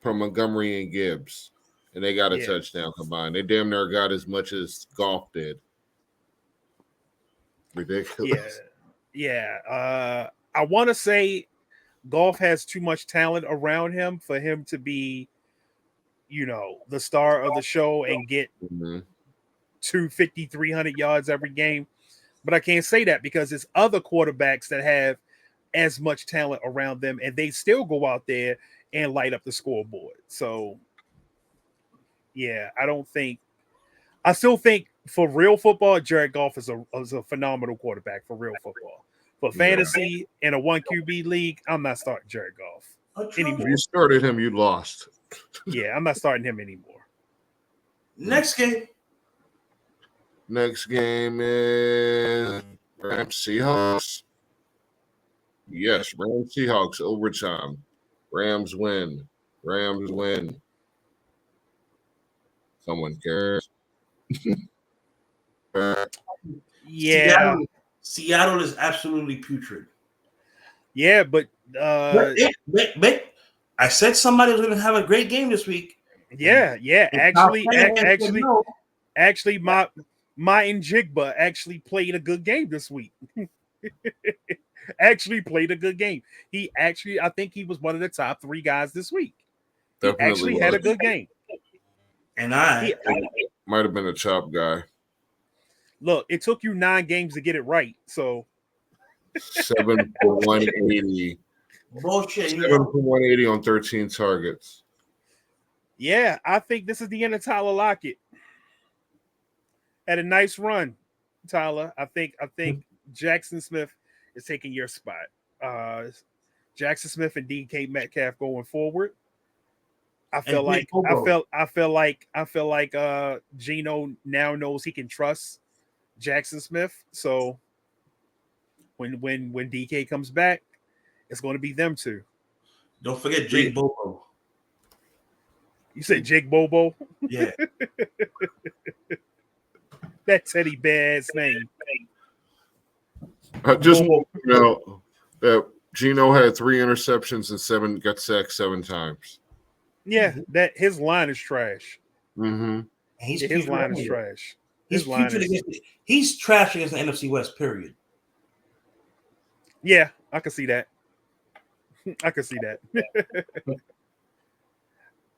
Montgomery and Gibbs. And they got a touchdown combined. They damn near got as much as Golf did. Ridiculous. Yeah. I want to say Golf has too much talent around him for him to be, the star of the show and get 250, 300 yards every game. But I can't say that because there's other quarterbacks that have as much talent around them, and they still go out there and light up the scoreboard. So, yeah, I still think for real football, Jared Goff is a phenomenal quarterback for real football. For fantasy in a 1 QB league, I'm not starting Jared Goff anymore. If you started him, you lost. Yeah, I'm not starting him anymore. Next game. Next game is Rams Seahawks. Yes, Rams Seahawks overtime. Rams win. Rams win. Someone cares. Yeah. Seattle is absolutely putrid. Yeah, but I said somebody was going to have a great game this week. Yeah. Actually, my Njigba actually played a good game this week. Actually played a good game. I think he was one of the top 3 guys this week. He actually had a good game. And he might have been a top guy. Look, it took you 9 games to get it right. So 7 for 180. Bullshit. 7 for 180 on 13 targets. Yeah, I think this is the end of Tyler Lockett. Had a nice run, Tyler. I think Jackson Smith is taking your spot. Jackson Smith and DK Metcalf going forward. I feel like Geno now knows he can trust Jackson Smith. So when DK comes back, it's going to be them two. Don't forget Jake Bobo. You said Jake Bobo? Yeah. That teddy bear's name. I just want to know that Geno had 3 interceptions and got sacked 7 times. Yeah, that his line is trash. Mm-hmm. His line is trash. He's trash against the NFC West, period. Yeah, I can see that. I can see that.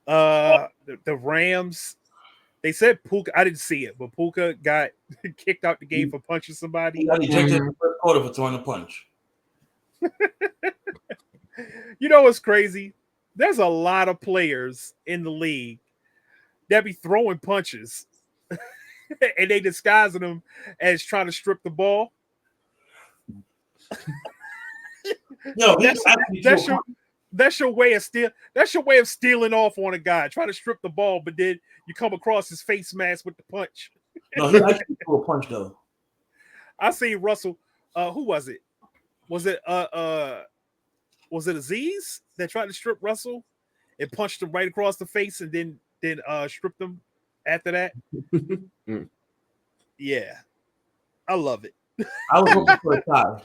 The Rams, they said Puka. I didn't see it, but Puka got kicked out the game for punching somebody. He got ejected in the first quarter for throwing a punch. You know what's crazy? There's a lot of players in the league that be throwing punches, and they disguising them as trying to strip the ball. Yo, that's your way of steal. That's your way of stealing off on a guy. Try to strip the ball, but then you come across his face mask with the punch. No, he actually threw a punch though. I seen Russell. Who was it? Was it Aziz that tried to strip Russell and punched him right across the face and then stripped him after that? Yeah, I love it. I was hoping for a tie.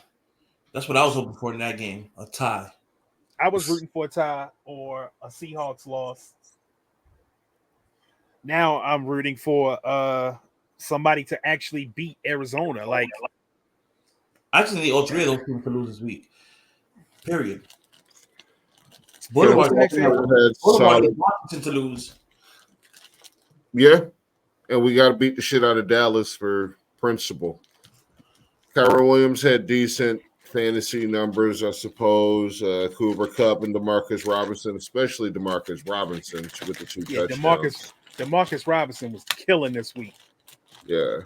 That's what I was hoping for in that game, a tie. I was rooting for a tie or a Seahawks loss. Now I'm rooting for somebody to actually beat Arizona. Like, I just need all 3 of those teams to lose this week. Period. Washington to lose. Yeah, and we got to beat the shit out of Dallas for principle. Kyron Williams had decent fantasy numbers, I suppose. Cooper Kupp and Demarcus Robinson, especially Demarcus Robinson with the 2 touchdowns. Demarcus Robinson was killing this week. Yeah.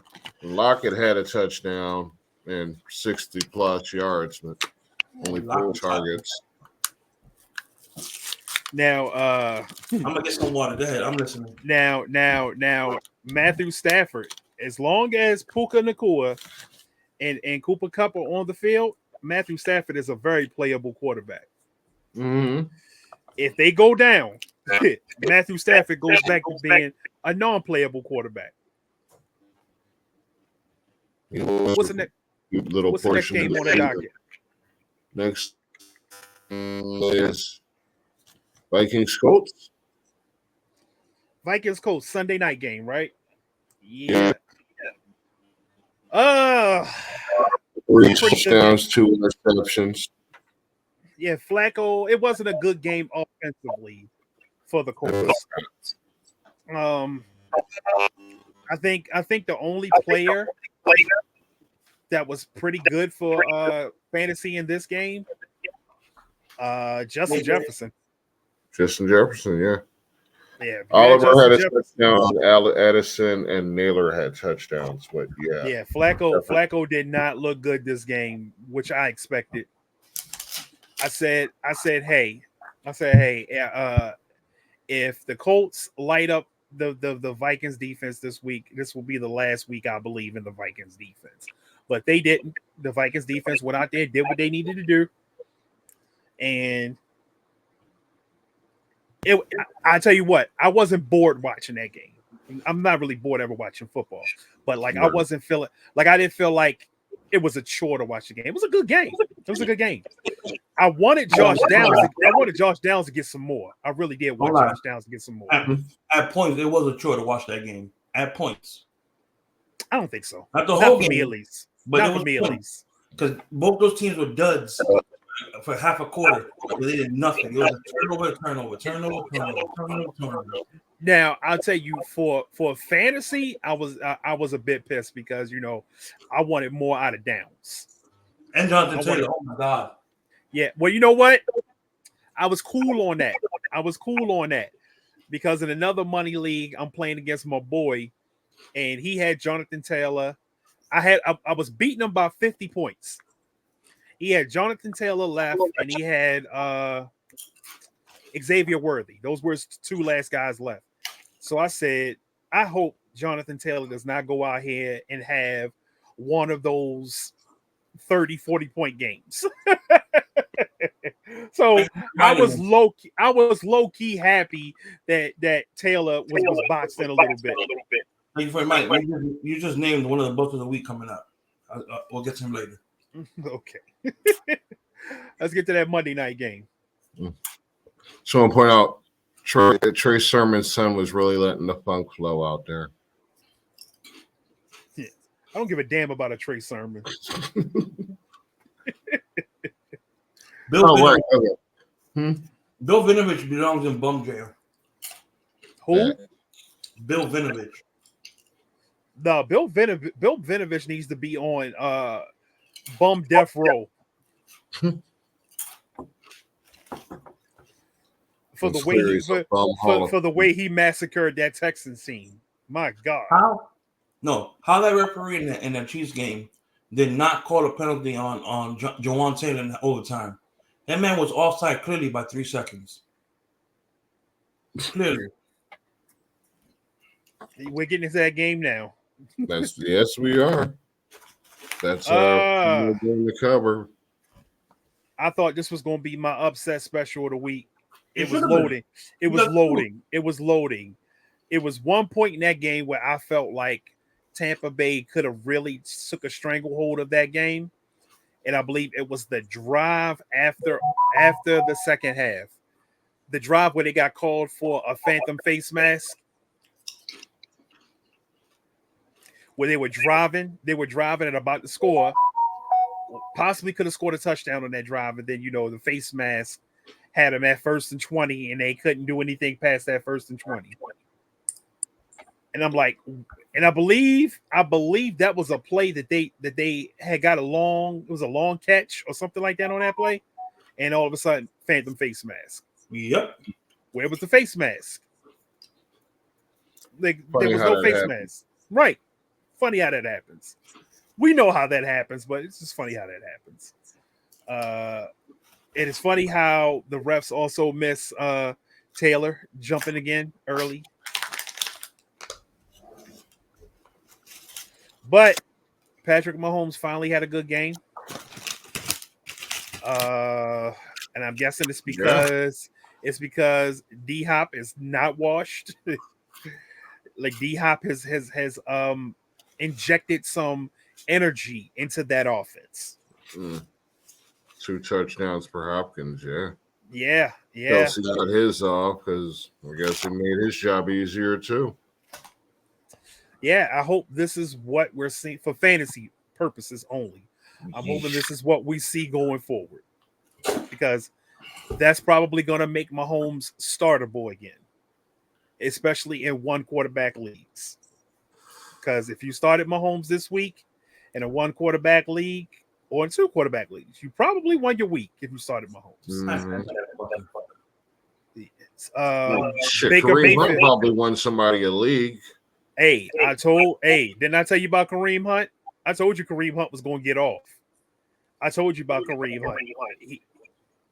Lockett had a touchdown and 60-plus yards, but only 4 targets. Now, I'm going to get some water. Go ahead. I'm listening. Now, Matthew Stafford, as long as Puka Nacua and Cooper Kupp are on the field, Matthew Stafford is a very playable quarterback. Mm-hmm. If they go down, Matthew Stafford goes back to being a non-playable quarterback. What's the next game on the docket? Next is Vikings Colts. Vikings Colts Sunday night game, right? Yeah. 3 touchdowns, 2 interceptions. Yeah, Flacco. It wasn't a good game offensively for the Colts. I think the only player that was pretty good for fantasy in this game? Justin Jefferson. Justin Jefferson, yeah. Yeah, Oliver had a Jefferson. touchdown. Addison and Naylor had touchdowns, but yeah. Yeah, Flacco did not look good this game, which I expected. I said, hey, if the Colts light up the Vikings defense this week, this will be the last week I believe in the Vikings defense. But they didn't. The Vikings defense went out there, did what they needed to do, and I tell you what, I wasn't bored watching that game. I'm not really bored ever watching football, but like I wasn't feeling like I didn't feel like it was a chore to watch the game. It was a good game. It was a good game. I wanted Josh Downs to get some more. I really did want Josh Downs to get some more. At points, it was a chore to watch that game. At points, I don't think so. Not the whole game, me at least. But not for me, at least. Because both those teams were duds for half a quarter. They did nothing. It was a turnover. Now I'll tell you, for fantasy, I was a bit pissed because I wanted more out of Downs and Jonathan Taylor. Oh my God! Yeah, well, you know what? I was cool on that because in another money league, I'm playing against my boy, and he had Jonathan Taylor. I was beating him by 50 points. He had Jonathan Taylor left, and he had Xavier Worthy. Those were his two last guys left. So I said, I hope Jonathan Taylor does not go out here and have one of those 30, 40-point games. So I was low key happy that Taylor was boxed in a little bit. Thank you for Mike. You just named one of the books of the week coming up. We'll get to him later. Okay. Let's get to that Monday night game. So I'll point out Trey Sermon's son was really letting the funk flow out there. Yeah. I don't give a damn about a Trey Sermon. Bill Vinovich belongs in bum jail. Who? Bill Vinovich. No, Bill Vinovich needs to be on bum death row. For the way he massacred that Texans team. My God. How that referee in the Chiefs game did not call a penalty on Jawan Taylor in overtime. That man was offside clearly by 3 seconds. Clearly. We're getting into that game now. Yes, we are. That's doing the cover. I thought this was going to be my upset special of the week. It was loading. It was loading. It was one point in that game where I felt like Tampa Bay could have really took a stranglehold of that game. And I believe it was the drive after the second half. The drive where they got called for a phantom face mask. Where they were driving and about to score. Possibly could have scored a touchdown on that drive, and then the face mask had them at 1st and 20, and they couldn't do anything past that 1st and 20. And I'm like, and I believe that was a play that they had got it was a long catch or something like that on that play, and all of a sudden, phantom face mask. Yep. Where was the face mask? There was no face mask. Right. Funny how that happens. We know how that happens, but it's just funny how that happens. It is funny how the refs also miss Taylor jumping again early. But Patrick Mahomes finally had a good game. And I'm guessing it's because D-Hop is not washed. Like D-Hop has injected some energy into that offense. 2 touchdowns for Hopkins, yeah. Yeah. Kelsey got his off because I guess it made his job easier too. Yeah, I hope this is what we're seeing for fantasy purposes only. I'm hoping this is what we see going forward because that's probably going to make Mahomes startable again, especially in one quarterback leagues. Because if you started Mahomes this week in a 1 quarterback league or in 2 quarterback leagues, you probably won your week if you started Mahomes. Shit, Baker Kareem Hunt Mayfield. probably won somebody a league. Didn't I tell you about Kareem Hunt? I told you Kareem Hunt was going to get off. I told you about Kareem Hunt.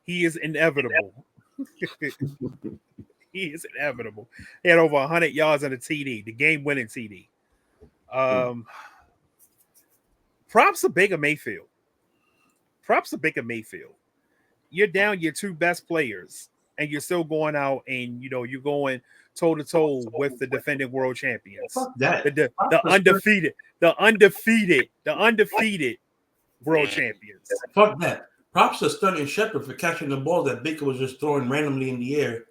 He is inevitable. He is inevitable. He had over 100 yards on a TD, the game-winning TD. Props to Baker Mayfield. You're down your 2 best players, and you're still going out and you're going toe-to-toe with the defending world champions. Fuck that. The undefeated world champions. Fuck that. Props to Sterling Shepard for catching the ball that Baker was just throwing randomly in the air,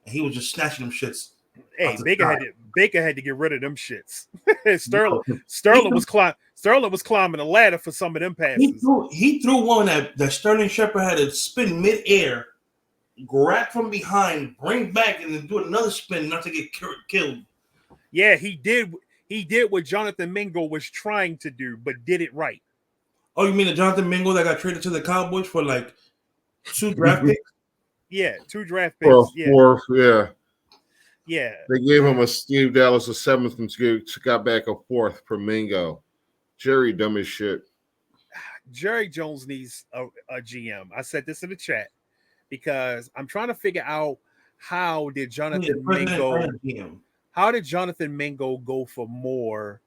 and he was just snatching them shits. Hey, Baker had to get rid of them shits. Sterling was climbing a ladder for some of them passes. He threw one that Sterling Shepard had to spin mid-air, grab from behind, bring back, and then do another spin not to get killed. Yeah, he did what Jonathan Mingo was trying to do, but did it right. Oh, you mean the Jonathan Mingo that got traded to the Cowboys for like 2 draft picks? Yeah, 2 draft picks. Or Yeah. 4th, yeah. Yeah. They gave him a Steve Dallas a 7th and got back a 4th for Mingo. Jerry dumb as shit. Jerry Jones needs a GM. I said this in the chat because I'm trying to figure out how did Jonathan Mingo go for more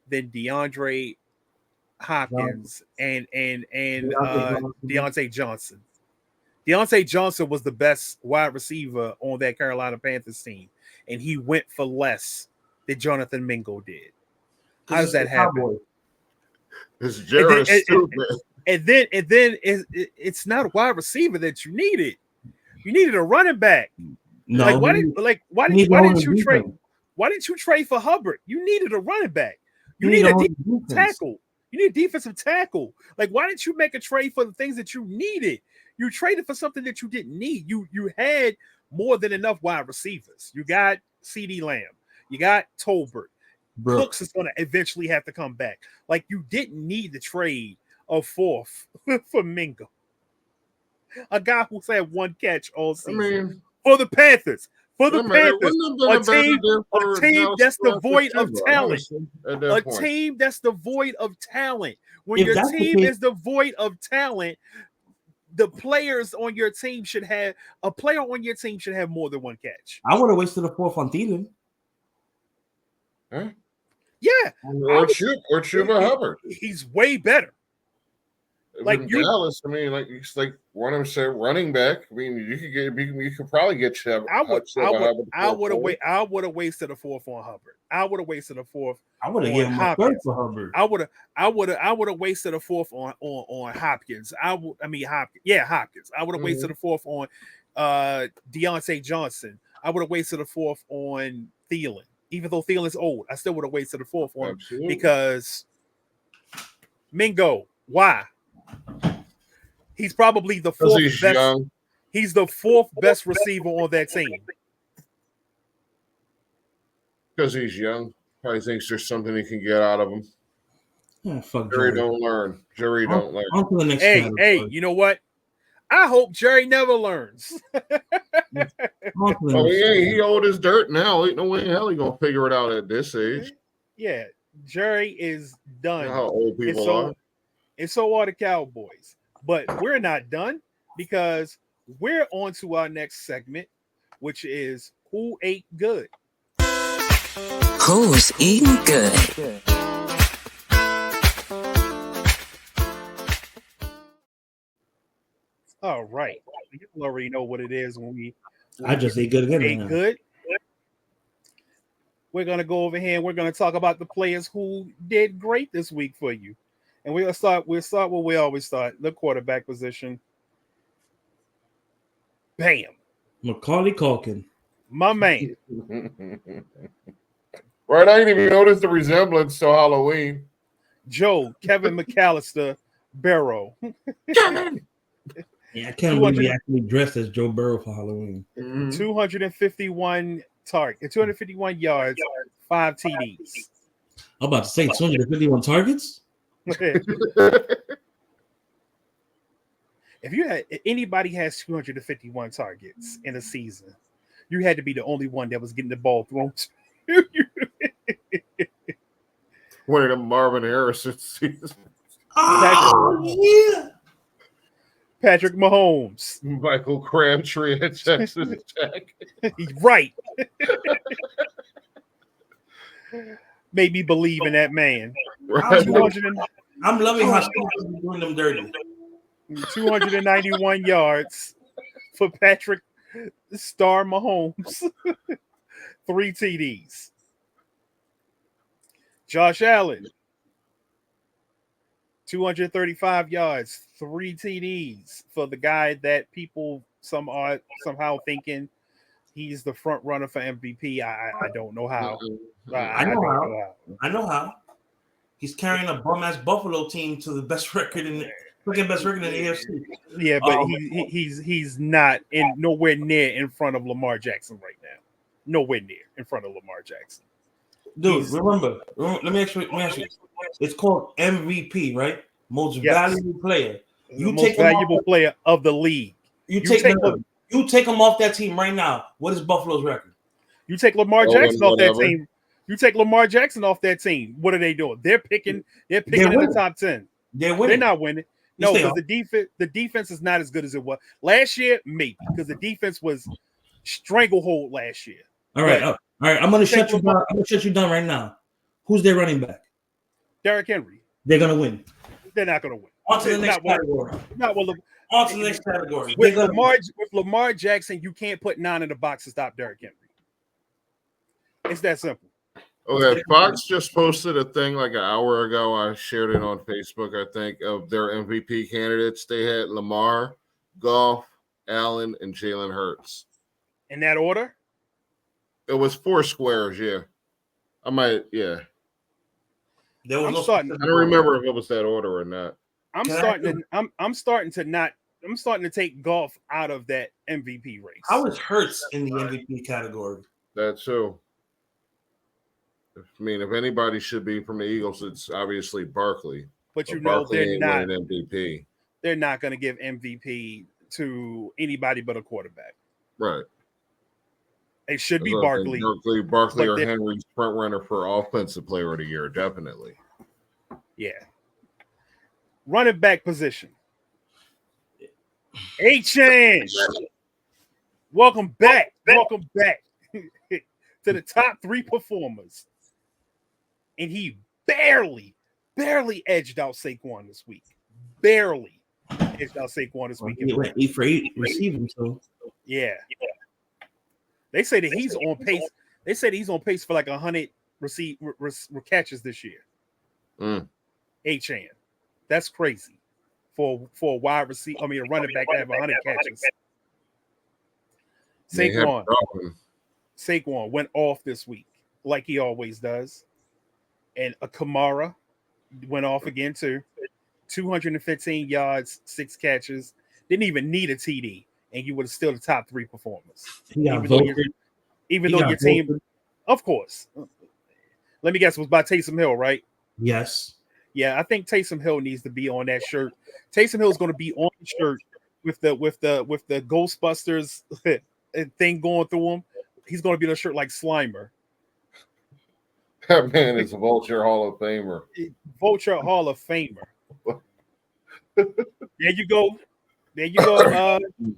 than DeAndre Hopkins and Deontay Johnson. Deontay Johnson was the best wide receiver on that Carolina Panthers team, and he went for less than Jonathan Mingo did. How does that happen? It's Jerry stupid. And then it's not a wide receiver that you needed. You needed a running back. No, why didn't you trade? Why didn't you trade for Hubbard? You needed a running back. You need a defensive tackle. You need a defensive tackle. Like, why didn't you make a trade for the things that you needed? You traded for something that you didn't need. You had more than enough wide receivers. You got CeeDee Lamb. You got Tolbert. Cooks is going to eventually have to come back. Like, you didn't need the trade of 4th for Mingo. A guy who's had 1 catch all season for the Panthers. For the Panthers, a team that's devoid of talent. A team that's devoid of talent. When your team is devoid of talent, the players on your team should have more than 1 catch. I would have wasted a 4th on Thielen. Huh? Yeah. Or Chuba Hubbard. He's way better. Like Dallas, I mean, like it's like one of them said running back. I mean, you could probably get Chuba. I would have wasted a 4th on Hubbard. I would have wasted a 4th. I would have given him a 3rd for Hubbard. I would have wasted a 4th on Hopkins. Hopkins. I would have wasted a 4th on Deontay Johnson. I would have wasted a 4th on Thielen. Even though Thielen's old, I still would have wasted a 4th on him because Mingo. Why? He's probably the 4th best. Young. He's the 4th best receiver on that team. Because he's young. Probably thinks there's something he can get out of him. Jerry don't learn. Jerry don't learn. Hey, you know what? I hope Jerry never learns. He old as dirt now. Ain't no way in hell he gonna figure it out at this age. Yeah, Jerry is done. You know how old people are. And so are the Cowboys. But we're not done because we're on to our next segment, which is Who Ate Good? Who's eating good? All right. You already know what it is when I just ate good again. Ate good. We're going to go over here and we're going to talk about the players who did great this week for you. And we'll start where we always start, the quarterback position. Bam. Macaulay Culkin. My man. Right, I didn't even notice the resemblance to Halloween. Joe, Kevin McAllister, Barrow. Yeah, I can't believe he actually dressed as Joe Burrow for Halloween. 251 yards, 5 TDs. I'm about to say 251 targets? If you had anybody has 251 targets in a season, you had to be the only one that was getting the ball thrown to you. One of them Marvin Harrison seasons. Oh, Patrick Mahomes. Michael Crabtree at Texas Tech. Right. Made me believe in that man. Right. 200 and- I'm loving how Steelers doing them dirty. 291 yards for Patrick Star Mahomes. 3 TDs. Josh Allen, 235 yards, 3 TDs for the guy that people somehow thinking he's the front runner for MVP. I don't know how. I know how. He's carrying a bum ass Buffalo team to the best record in the AFC. Yeah, but he's not nowhere near in front of Lamar Jackson right now. Nowhere near in front of Lamar Jackson. Dude, remember, let me ask you. It's called MVP, right? Most valuable player. You most valuable player of the league. You take him off that team right now. What is Buffalo's record? You take Lamar Jackson off that team. You take Lamar Jackson off that team. What are they doing? They're picking in the top 10. They're winning. They're not winning. No, because the defense is not as good as it was last year. Maybe because the defense was stranglehold last year. All right. I'm gonna shut you down. I'm gonna shut you down right now. Who's their running back? Derrick Henry. They're gonna win. They're not gonna win. On to the next category. On to the next category. With Lamar Jackson, you can't put 9 in the box to stop Derrick Henry. It's that simple. Okay, Fox just posted a thing like an hour ago. I shared it on Facebook, I think, of their MVP candidates. They had Lamar, Goff, Allen, and Jalen Hurts. In that order? It was 4 squares, yeah. I might, yeah. I don't remember if it was that order or not. I'm starting to take Goff out of that MVP race. How is Hurts in the MVP category? That's so. I mean, if anybody should be from the Eagles, it's obviously Barkley. But they're not an MVP. They're not going to give MVP to anybody but a quarterback. Right. It should be Barkley. Barkley or Henry's front runner for offensive player of the year, definitely. Yeah. Running back position. A-Chain. Welcome back. Welcome back to the top 3 performers. And he barely edged out Saquon this week. Barely edged out Saquon this week. He went 8 for 8 receiving, so yeah. They say that he's on pace. They said he's on pace for like 100 catches this year. A-Chan. That's crazy for a wide receiver. I mean, a running back to have 100 catches. Saquon went off this week like he always does. And a Kamara went off again too. 215 yards, 6 catches. Didn't even need a TD, and you would have still the top 3 performers. Even though your team, of course. Let me guess, it was by Taysom Hill, right? Yes. Yeah, I think Taysom Hill needs to be on that shirt. Taysom Hill is going to be on the shirt with the Ghostbusters thing going through him. He's going to be on a shirt like Slimer. That man is a Vulture Hall of Famer. Vulture Hall of Famer. There you go.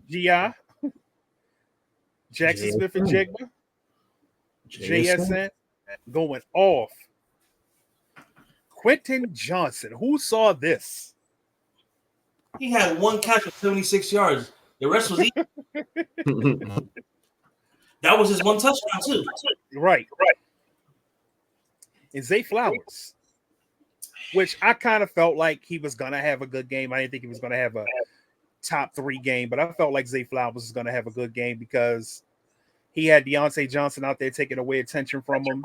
G.I. Jackson Smith and Jigba. JSN going off. Quentin Johnson. Who saw this? He had 1 catch of 76 yards. The rest was easy. That was his 1 touchdown, too. Right. And Zay Flowers, which I kind of felt like he was going to have a good game. I didn't think he was going to have a top 3 game, but I felt like Zay Flowers was going to have a good game because he had Deontay Johnson out there taking away attention from him,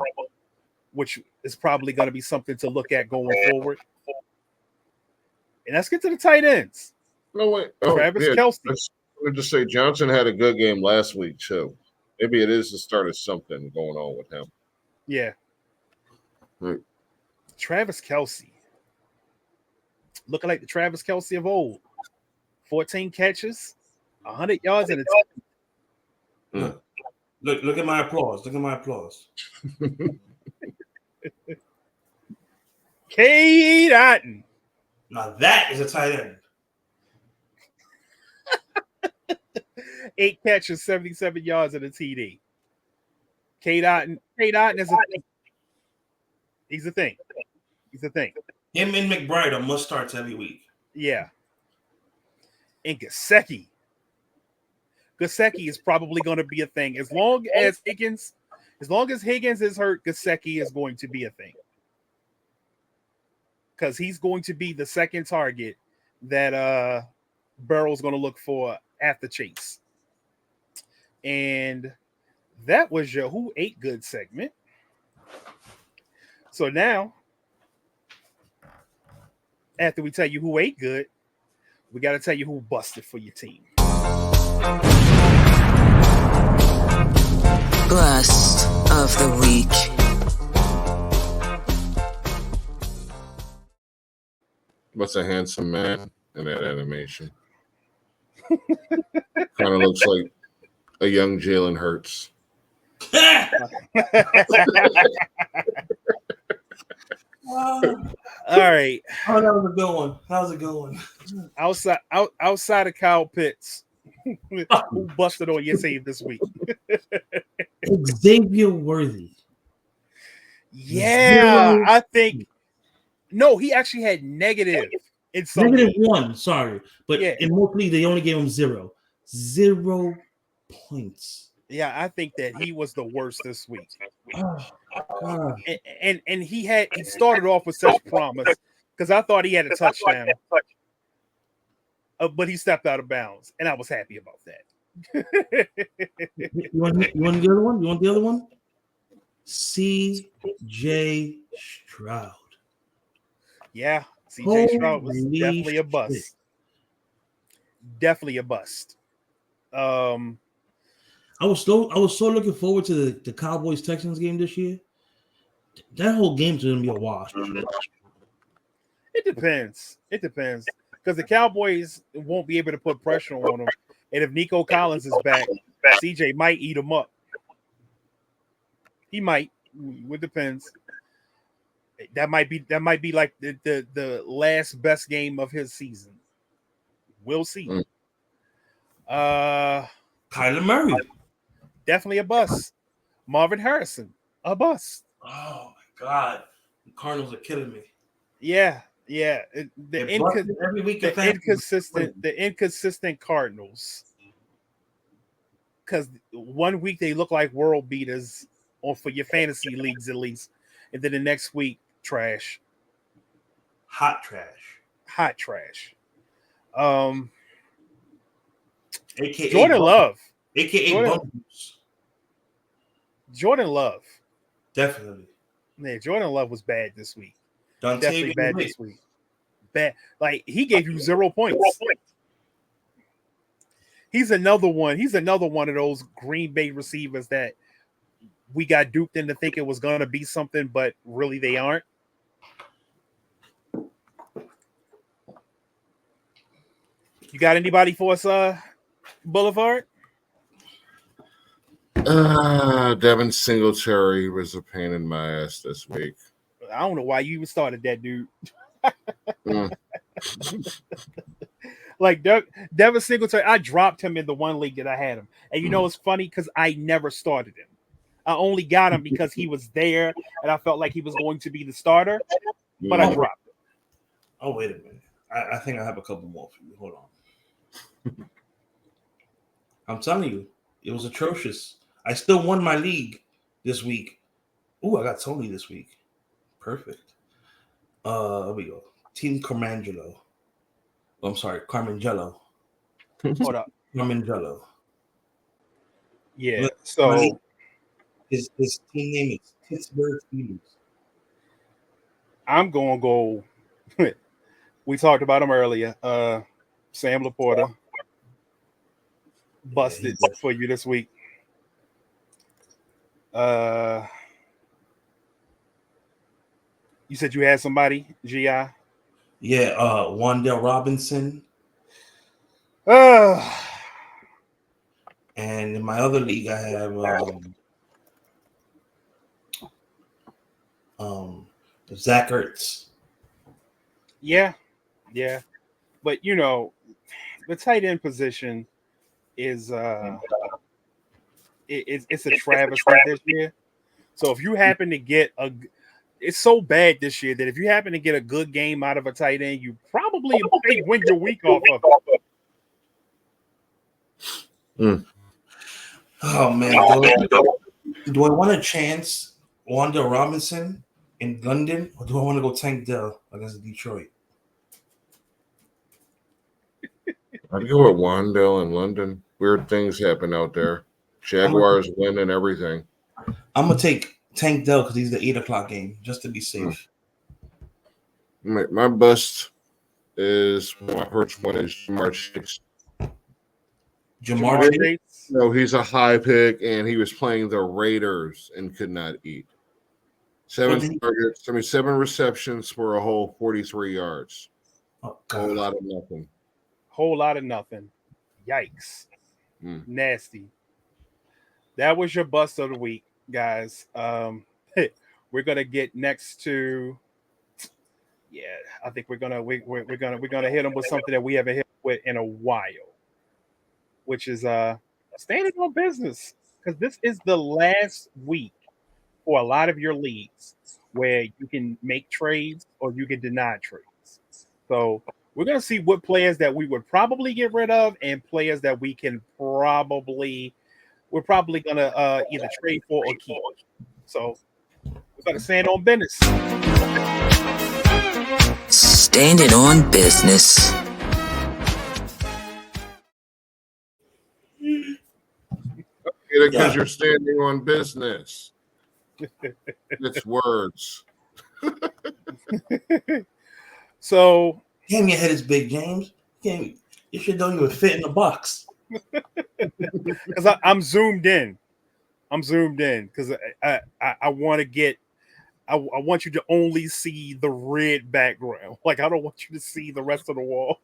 which is probably going to be something to look at going forward. And let's get to the tight ends. No, wait. Travis Kelce. Let me just say Johnson had a good game last week, too. Maybe it is the start of something going on with him. Yeah. Right. Travis Kelce. looking like the Travis Kelce of old. 14 catches, 100 yards, and a Look at my applause. Look at my applause. K. Dotton. Now that is a tight end. 8 catches, 77 yards, and a TD. K. Dotton is a thing. He's a thing. He's a thing. Him and McBride are must starts every week. Yeah. And Gesicki is probably going to be a thing. As long as Higgins is hurt, Gesicki is going to be a thing. Because he's going to be the second target that Burrow's going to look for after Chase. And that was your Who Ate Good segment. So now, after we tell you who ate good, we got to tell you who busted for your team. Bust of the week. What's a handsome man in that animation? Kind of looks like a young Jalen Hurts. All right. Oh, that was a good one. How's it going? Outside of Kyle Pitts, who busted on your team this week? Xavier Worthy. Yeah, I think. No, he actually had negative in some -1, sorry. But yeah. in most leagues, they only gave him 0. 0 points. Yeah, I think that he was the worst this week. Oh, God. And he started off with such promise because I thought he had a touchdown. But he stepped out of bounds, and I was happy about that. You want the other one? You want the other one? C.J. Stroud. Yeah, C.J. Stroud was Holy definitely a shit. bust. Definitely a bust. I was so looking forward to the Cowboys Texans game this year. That whole game's gonna be a wash. It depends. It depends. Because the Cowboys won't be able to put pressure on them. And if Nico Collins is back, CJ might eat him up. He might. It depends. That might be like the last best game of his season. We'll see. Kyler Murray. Definitely a bust. Marvin Harrison, a bust. Oh my God. The Cardinals are killing me. Yeah. The Every week inconsistent Cardinals. Because 1 week they look like world beaters, or for your fantasy leagues at least, and then the next week trash. Hot trash. AKA Jordan Love. AKA Bumbles. Jordan Love. Definitely. Man, Jordan Love was bad this week. Definitely bad this week. Bad. Like, he gave you 0 points. He's another one. He's another one of those Green Bay receivers that we got duped into thinking it was going to be something, but really they aren't. You got anybody for us, Boulevard? Devin Singletary was a pain in my ass this week. I don't know why you even started that, dude. Like Devin Singletary, I dropped him in the one league that I had him. And you know, it's funny because I never started him. I only got him because he was there and I felt like he was going to be the starter, but I dropped him. Oh, wait a minute. I think I have a couple more for you. Hold on. I'm telling you, it was atrocious. I still won my league this week. Ooh, I got Tony this week. Perfect. There we go. Team Carmangelo. Oh, I'm sorry, Carmangelo. Hold up. Carmangelo. Yeah. So his team name is Pittsburgh Steelers. I'm gonna go. We talked about him earlier. Sam Laporta busted for you this week. You said you had somebody, GI? Yeah, Wandale Robinson. Uh, And in my other league, I have Zach Ertz. yeah. But the tight end position is it's a travesty this year. So if you happen to get it's so bad this year that if you happen to get a good game out of a tight end, you probably may win your week off of it. Oh man, do I want a chance Wandale Robinson in London, or do I want to go Tank Dell against Detroit? I'd go with Wandale in London. Weird things happen out there. Jaguars win and everything. I'm gonna take Tank Dell because he's the 8:00 game, just to be safe. My bust is my first one is Jamar Chase. Jamar Chase? No, he's a high pick, and he was playing the Raiders and could not eat. 7 receptions for a whole 43 yards. Oh, whole lot of nothing. Whole lot of nothing. Yikes. Nasty. That was your bust of the week, guys. We're gonna get next to. Yeah, I think we're gonna hit them with something that we haven't hit with in a while, which is standing on business, because this is the last week for a lot of your leagues where you can make trades or you can deny trades. So we're gonna see what players that we would probably get rid of and players that we're probably gonna either trade for or keep. So we're gonna stand on business. Standing on business. Because you're standing on business. It's words. So damn, your head is big, James. Damn, your shit don't even fit in the box. Because I'm zoomed in. Because I want to get. I want you to only see the red background. Like, I don't want you to see the rest of the wall.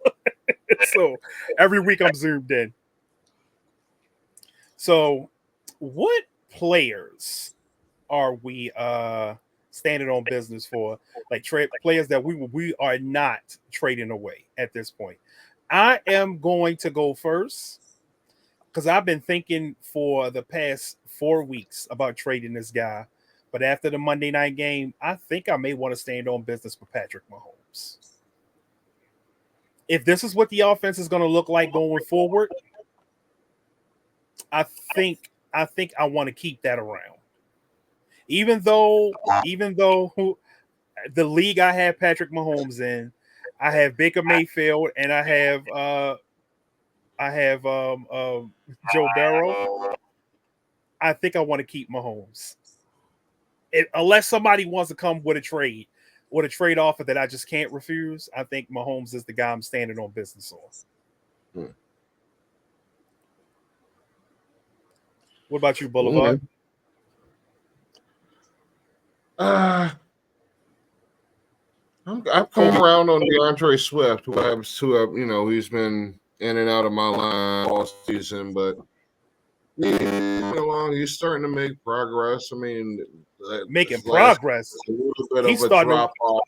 So every week I'm zoomed in. So what players are we standing on business for? Like players that we are not trading away at this point. I am going to go first because I've been thinking for the past 4 weeks about trading this guy. But after the Monday night game, I think I may want to stand on business for Patrick Mahomes. If this is what the offense is going to look like going forward, I think I want to keep that around. Even though the league I have Patrick Mahomes in, I have Baker Mayfield and I have Joe Burrow. I think I want to keep Mahomes. Unless somebody wants to come with a trade offer that I just can't refuse, I think Mahomes is the guy I'm standing on business on. What about you, Boulevard? I've come around on DeAndre Swift, he's been in and out of my line all season, but he's starting to make progress. I mean, making progress. A little bit of a drop off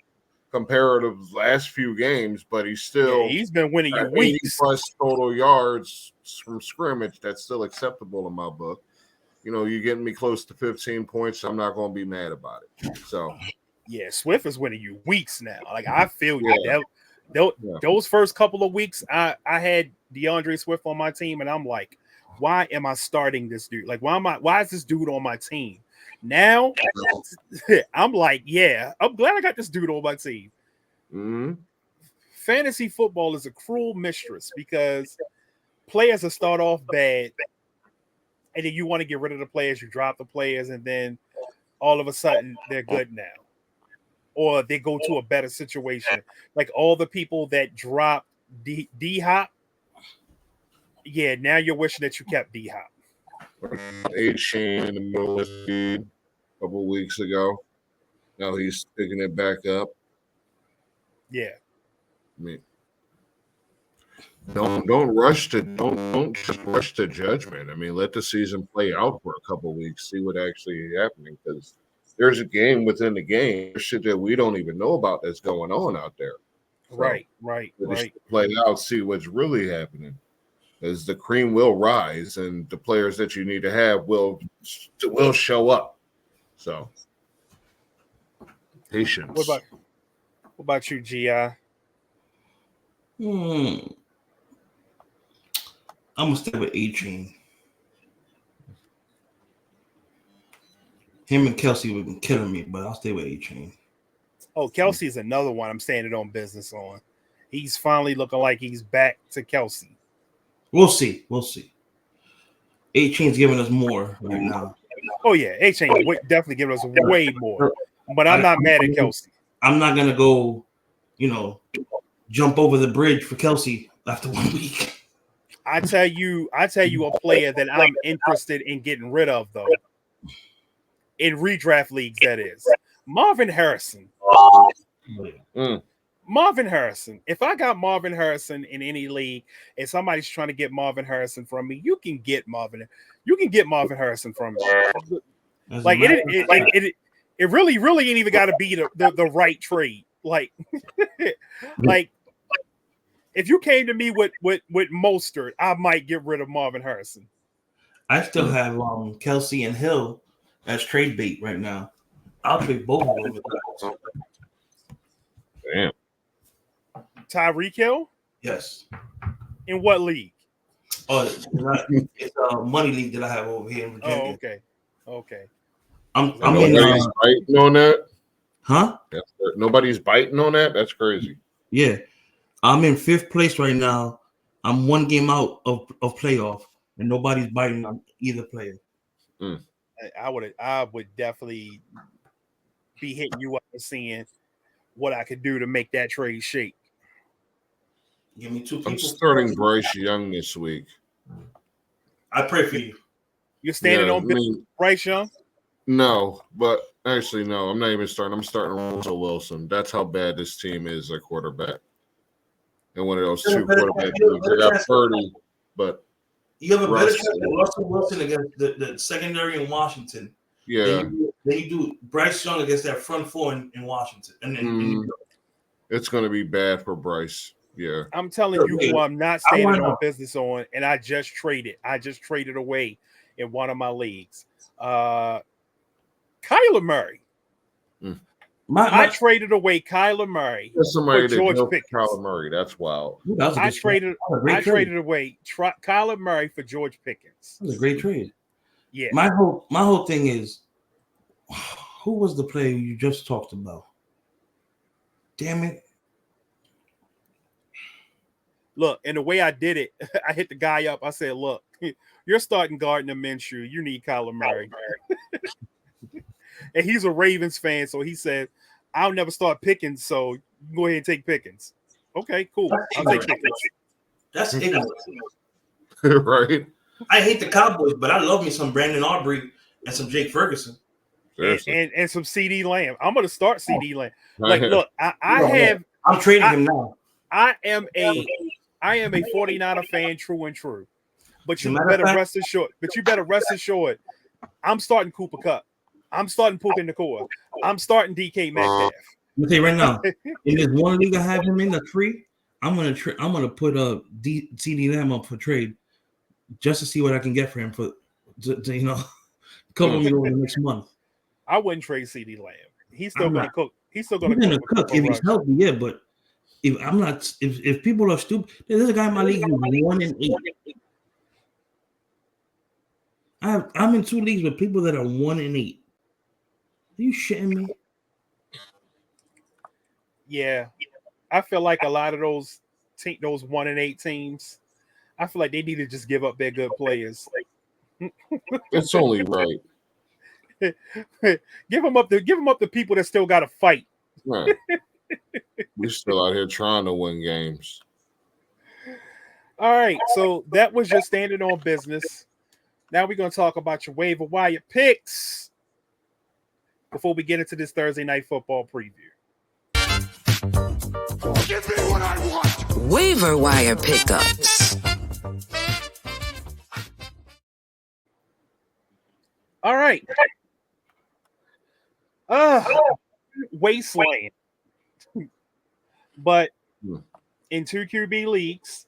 comparative last few games, but he's been winning you weeks. 80+ total yards from scrimmage. That's still acceptable in my book. You're getting me close to 15 points. I'm not going to be mad about it. So, yeah, Swift is winning you weeks now. Like, I feel you. Those first couple of weeks, I had DeAndre Swift on my team, and I'm like, why am I starting this dude? Like, why is this dude on my team? Now, I'm like, yeah, I'm glad I got this dude on my team. Mm-hmm. Fantasy football is a cruel mistress because players will start off bad, and then you want to get rid of the players, you drop the players, and then all of a sudden they're good now. Or they go to a better situation. Like all the people that dropped D-Hop, yeah, now you're wishing that you kept D-Hop. A-Chain in the middle of the feed a couple weeks ago. Now he's picking it back up. Yeah. I mean, don't rush to don't just rush to judgment. I mean, let the season play out for a couple of weeks, see what actually is happening, because there's a game within the game. There's shit that we don't even know about that's going on out there. So, Right. play out, see what's really happening. As the cream will rise, and the players that you need to have will show up. So, patience. What about you, Gi? I'm gonna stay with A-Chain. Him and Kelsey have been killing me, but I'll stay with A-Chain. Oh, Kelsey's another one I'm standing on business on. He's finally looking like he's back to Kelsey. We'll see. A-Chain's giving us more right now. Oh yeah, A-Chain definitely giving us way more. But I'm not mad at Kelsey. I'm not gonna go, jump over the bridge for Kelsey after 1 week. I tell you a player that I'm interested in getting rid of, though. In redraft leagues, that is. Marvin Harrison. Marvin Harrison. If I got Marvin Harrison in any league and somebody's trying to get Marvin Harrison from me, you can get Marvin Harrison from me. Like it really ain't even got to be the right trade. Like if you came to me with Mostert, I might get rid of Marvin Harrison. I still have Kelsey and Hill as trade bait right now. I'll trade both of them. Damn. Tyreek Hill? Yes. In what league? Oh, it's a money league that I have over here in Virginia. Oh, okay. Nobody's biting on that? Huh? Nobody's biting on that? That's crazy. Yeah. I'm in 5th place right now. I'm 1 game out of playoff, and nobody's biting on either player. I would definitely be hitting you up and seeing what I could do to make that trade shake. Give me 2 people. I'm starting Bryce Young this week. I pray for you. You're standing on Bryce Young? No, but actually, no, I'm not even starting. I'm starting Russell Wilson. That's how bad this team is at quarterback. And one of those 2 quarterback teams. I got Purdy, but you have a better chance than Russell Wilson against the secondary in Washington. Yeah. Then you do Bryce Young against that front 4 in Washington. And it's going to be bad for Bryce. Yeah. I'm telling you who I'm not standing on business on, and I just traded away in one of my leagues. Kyler Murray. I traded away Kyler Murray for George Pickens. Kyler Murray, that's wild. I traded away Kyler Murray for George Pickens. That was a great trade. Yeah. My whole thing is, who was the player you just talked about? Damn it. Look, and the way I did it, I hit the guy up. I said, look, you're starting Gardner Minshew. You need Kyler Murray. And he's a Ravens fan, so he said, I'll never start Pickens, so go ahead and take Pickens. Okay, cool. I'll take Pickens. That's ignorant. Right? I hate the Cowboys, but I love me some Brandon Aubrey and some Jake Ferguson. And some CD Lamb. I'm going to start CD Lamb. Like, look, I'm trading him now. I am a 49er fan, true and true. But you better rest assured. I'm starting Cooper Kupp. I'm starting Puka Nacua. I'm starting DK Metcalf. Let me tell you right now, in this one league I have him in the 3, I'm gonna put a CD Lamb up for trade just to see what I can get for him to cover me over the next month. I wouldn't trade CD Lamb. He's still gonna cook. He's still gonna cook if he's healthy, yeah. But if people are stupid, there's a guy in my league who's 1-8. I'm in 2 leagues with people that are 1-8. Are you shitting me? Yeah, I feel like a lot of those 1-8 teams, I feel like they need to just give up their good players. It's only right. give them up the people that still got to fight. Right. We're still out here trying to win games. All right, so that was your standing on business. Now we're going to talk about your waiver wire picks before we get into this Thursday night football preview. Give me what I want. Waiver wire pickups. All right. Wasteland. But in 2 QB leagues,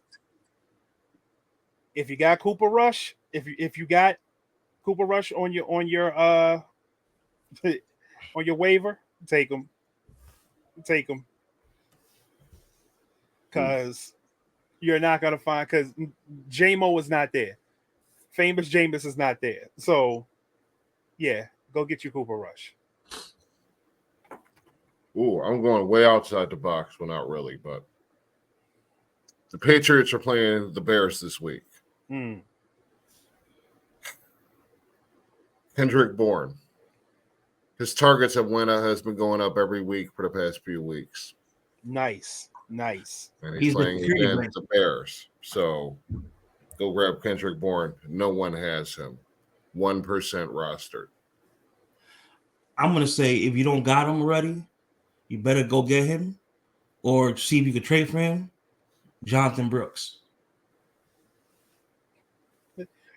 if you got Cooper Rush, if you got Cooper Rush on your on your waiver, take him. Because you're not gonna find, because J-Mo is not there. Famous Jameis is not there. So yeah, go get your Cooper Rush. Ooh, I'm going way outside the box. Well, not really, but the Patriots are playing the Bears this week. Kendrick Bourne. His targets has been going up every week for the past few weeks. Nice. And he's playing against the Bears. So go grab Kendrick Bourne. No one has him. 1% rostered. I'm gonna say if you don't got him already, you better go get him, or see if you could trade for him. Jonathan Brooks.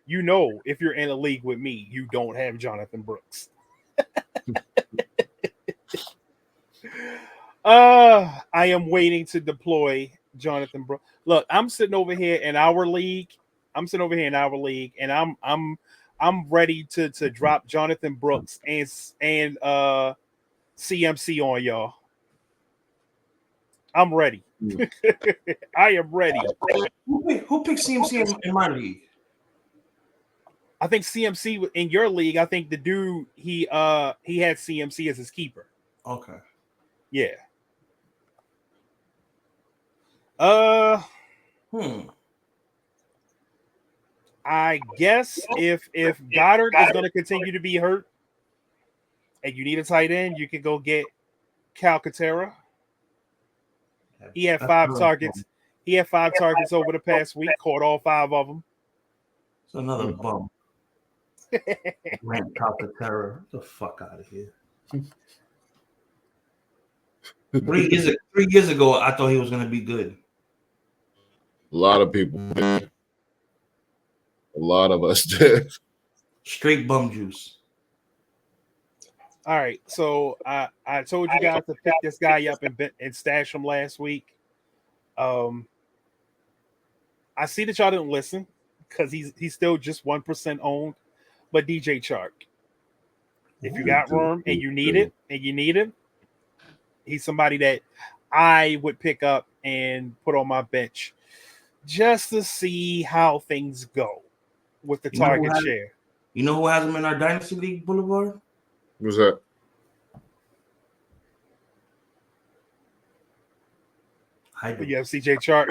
You know, if you're in a league with me, you don't have Jonathan Brooks. I am waiting to deploy Jonathan Brooks. Look, I'm sitting over here in our league, and I'm ready to drop Jonathan Brooks and CMC on y'all. I'm ready. I am ready. Who picked CMC in my league? I think CMC in your league. I think the dude he had CMC as his keeper. Okay. Yeah. I guess if Goddard is going to continue to be hurt, and you need a tight end, you can go get Calcaterra. He had 5 targets. He had 5 targets over the past week. Caught all 5 of them. It's another bum. Grant Calcaterra. Get the fuck out of here. 3 years ago, I thought he was going to be good. A lot of people did. A lot of us did. Straight bum juice. All right, so I told you guys to pick this guy up and stash him last week. I see that y'all didn't listen because he's still just 1% owned. But DJ Chark, if you got room and you need him, he's somebody that I would pick up and put on my bench just to see how things go with the target share. You know who has him in our Dynasty League, Boulevard? Who's that? You have CJ Chark.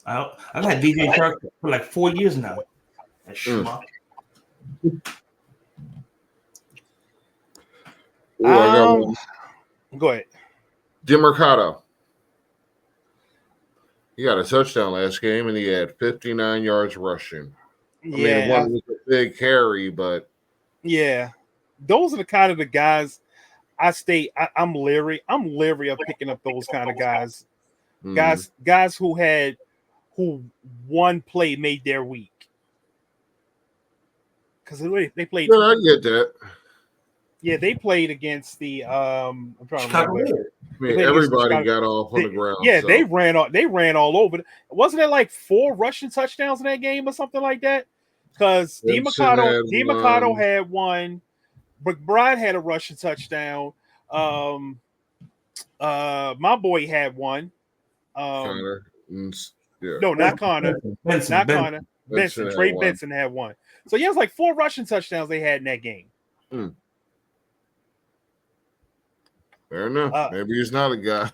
I've had DJ Chark for like 4 years now. That schmuck. I got one. Go ahead. DeMarcado. He got a touchdown last game, and he had 59 yards rushing. I mean, one was a big carry, but yeah, those are the kind of the guys I'm leery. I'm leery of picking up those kind of guys. Guys who one play made their week. Because they played. Yeah, I get that. Yeah, they played against the I'm trying to remember. I mean, everybody got off on the ground. Yeah, so. They ran all over. Wasn't there like 4 rushing touchdowns in that game or something like that? Because DeMarcado had one. McBride had a rushing touchdown. My boy had one. Connor. Yeah. No, not Connor. Connor. Benson. Trey Benson had one. So yeah, it was like 4 rushing touchdowns they had in that game. Fair enough. Maybe he's not a guy.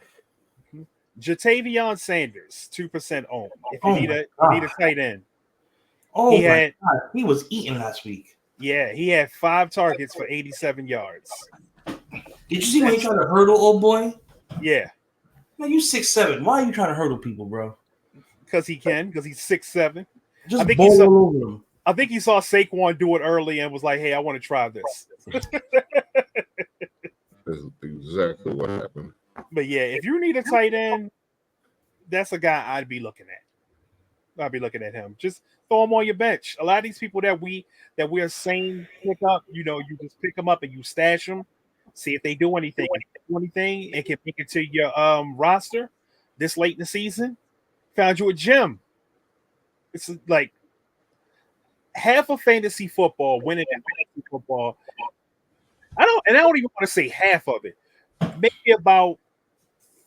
Jatavion Sanders, 2% owned. If you need a tight end. Oh, he was eating last week. Yeah, he had 5 targets for 87 yards. Did you see when he tried to hurdle old boy? Yeah. Man, you 6'7". Why are you trying to hurdle people, bro? Because he can. Because he's 6'7". Just bowl all over him. I think he saw Saquon do it early and was like, "Hey, I want to try this." That's exactly what happened. But yeah, if you need a tight end, That's a guy I'd be looking at. I'd be looking at him. Just throw him on your bench. A lot of these people that we are saying pick up, you just pick them up and you stash them. See if they do anything. If they do anything, it can make it to your roster this late in the season. Found you a gem. It's like half of fantasy football, winning in fantasy football. I don't even want to say half of it. Maybe about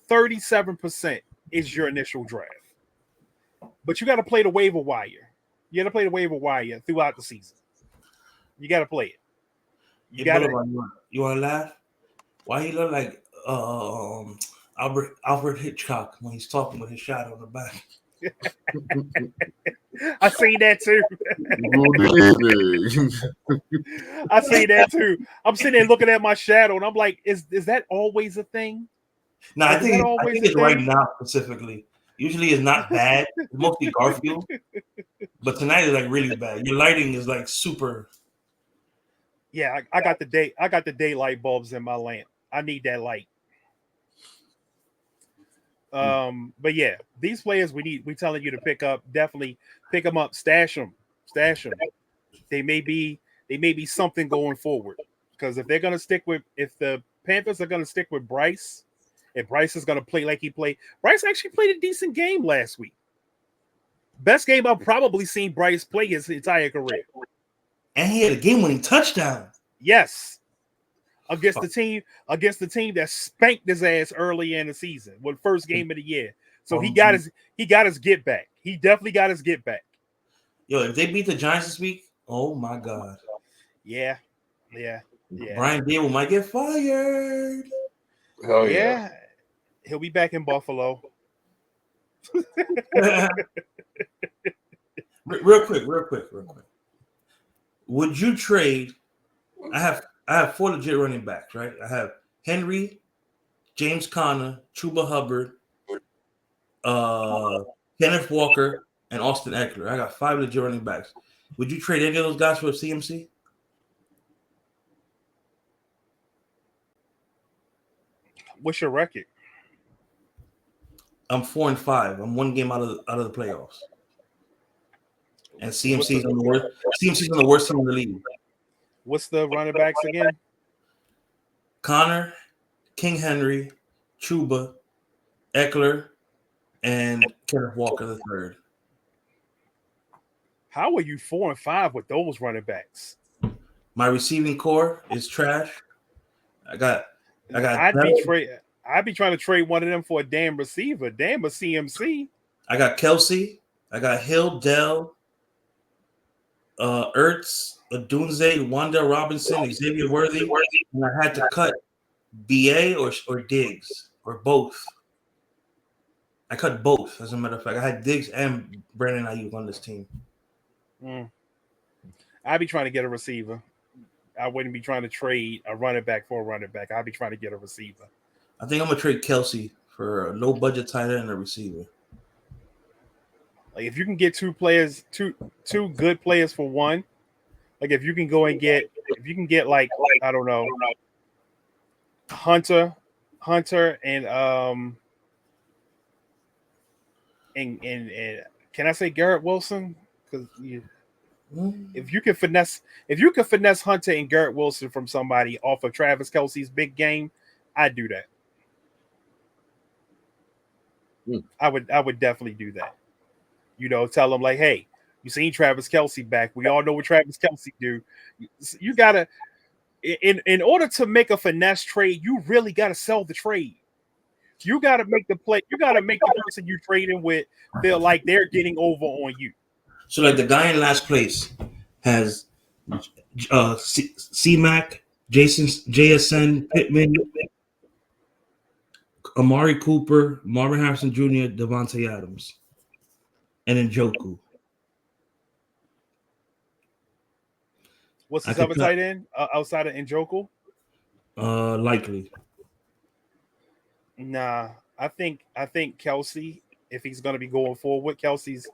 37% is your initial draft. But you got to play the waiver wire. You got to play the waiver wire throughout the season. You got to play it. You got to. You want to laugh? Why he look like Alfred Hitchcock when he's talking with his shadow on the back? I seen that too. I seen that too. I'm sitting there looking at my shadow, and I'm like, "Is that always a thing?" No, I think it's right now specifically. Usually, it's not bad. It's mostly Garfield, but tonight is like really bad. Your lighting is like super. Yeah, I got the daylight bulbs in my lamp. I need that light. But yeah, these players we telling you to pick up. Definitely pick them up, stash them. They may be something going forward, because if the Panthers are gonna stick with Bryce, and Bryce is gonna play like he played. Bryce actually played a decent game last week. Best game I've probably seen Bryce play his entire career. And he had a game-winning touchdown. Yes. Against the team that spanked his ass early in the season, with first game of the year. So he got his get back. He definitely got his get back. Yo, if they beat the Giants this week, oh my God. Yeah. Brian Dable might get fired. Hell yeah. He'll be back in Buffalo. Real quick. Would you trade? I have 4 legit running backs, right? I have Henry, James Conner, Chuba Hubbard, Kenneth Walker, and Austin Eckler. I got 5 legit running backs. Would you trade any of those guys for a CMC? What's your record? I'm 4-5. I'm 1 game out of the playoffs. And CMC's on the worst. CMC's on the worst team in the league. What's the running backs again? Connor, King Henry, Chuba, Eckler, and Kenneth Walker the third. How are you 4-5 with those running backs? My receiving core is trash. I'd be trying to trade one of them for a damn receiver. Damn a CMC. I got Kelsey. I got Hill, Dell, Ertz, Odunze, Wanda Robinson, Xavier Worthy, and I had to cut BA or Diggs or both. I cut both, as a matter of fact. I had Diggs and Brandon Ayuk on this team. I'd be trying to get a receiver. I wouldn't be trying to trade a running back for a running back. I'd be trying to get a receiver. I think I'm gonna trade Kelsey for a low budget tight end and a receiver. Like if you can get two good players for one, like if you can get like I don't know, Hunter and can I say Garrett Wilson? Because if you can finesse Hunter and Garrett Wilson from somebody off of Travis Kelce's big game, I'd do that. I would definitely do that. Tell them like, hey, you seen Travis Kelce back. We all know what Travis Kelce do. You gotta, in order to make a finesse trade, you really gotta sell the trade. You gotta make the play. You gotta make the person you trading with feel like they're getting over on you. So like the guy in last place has C-Mac, JSN, Pittman, Amari Cooper, Marvin Harrison Jr., Devontae Adams, and Njoku. What's his other tight end outside of Njoku? Likely. Nah, I think Kelce, if he's going to be going forward, Kelce's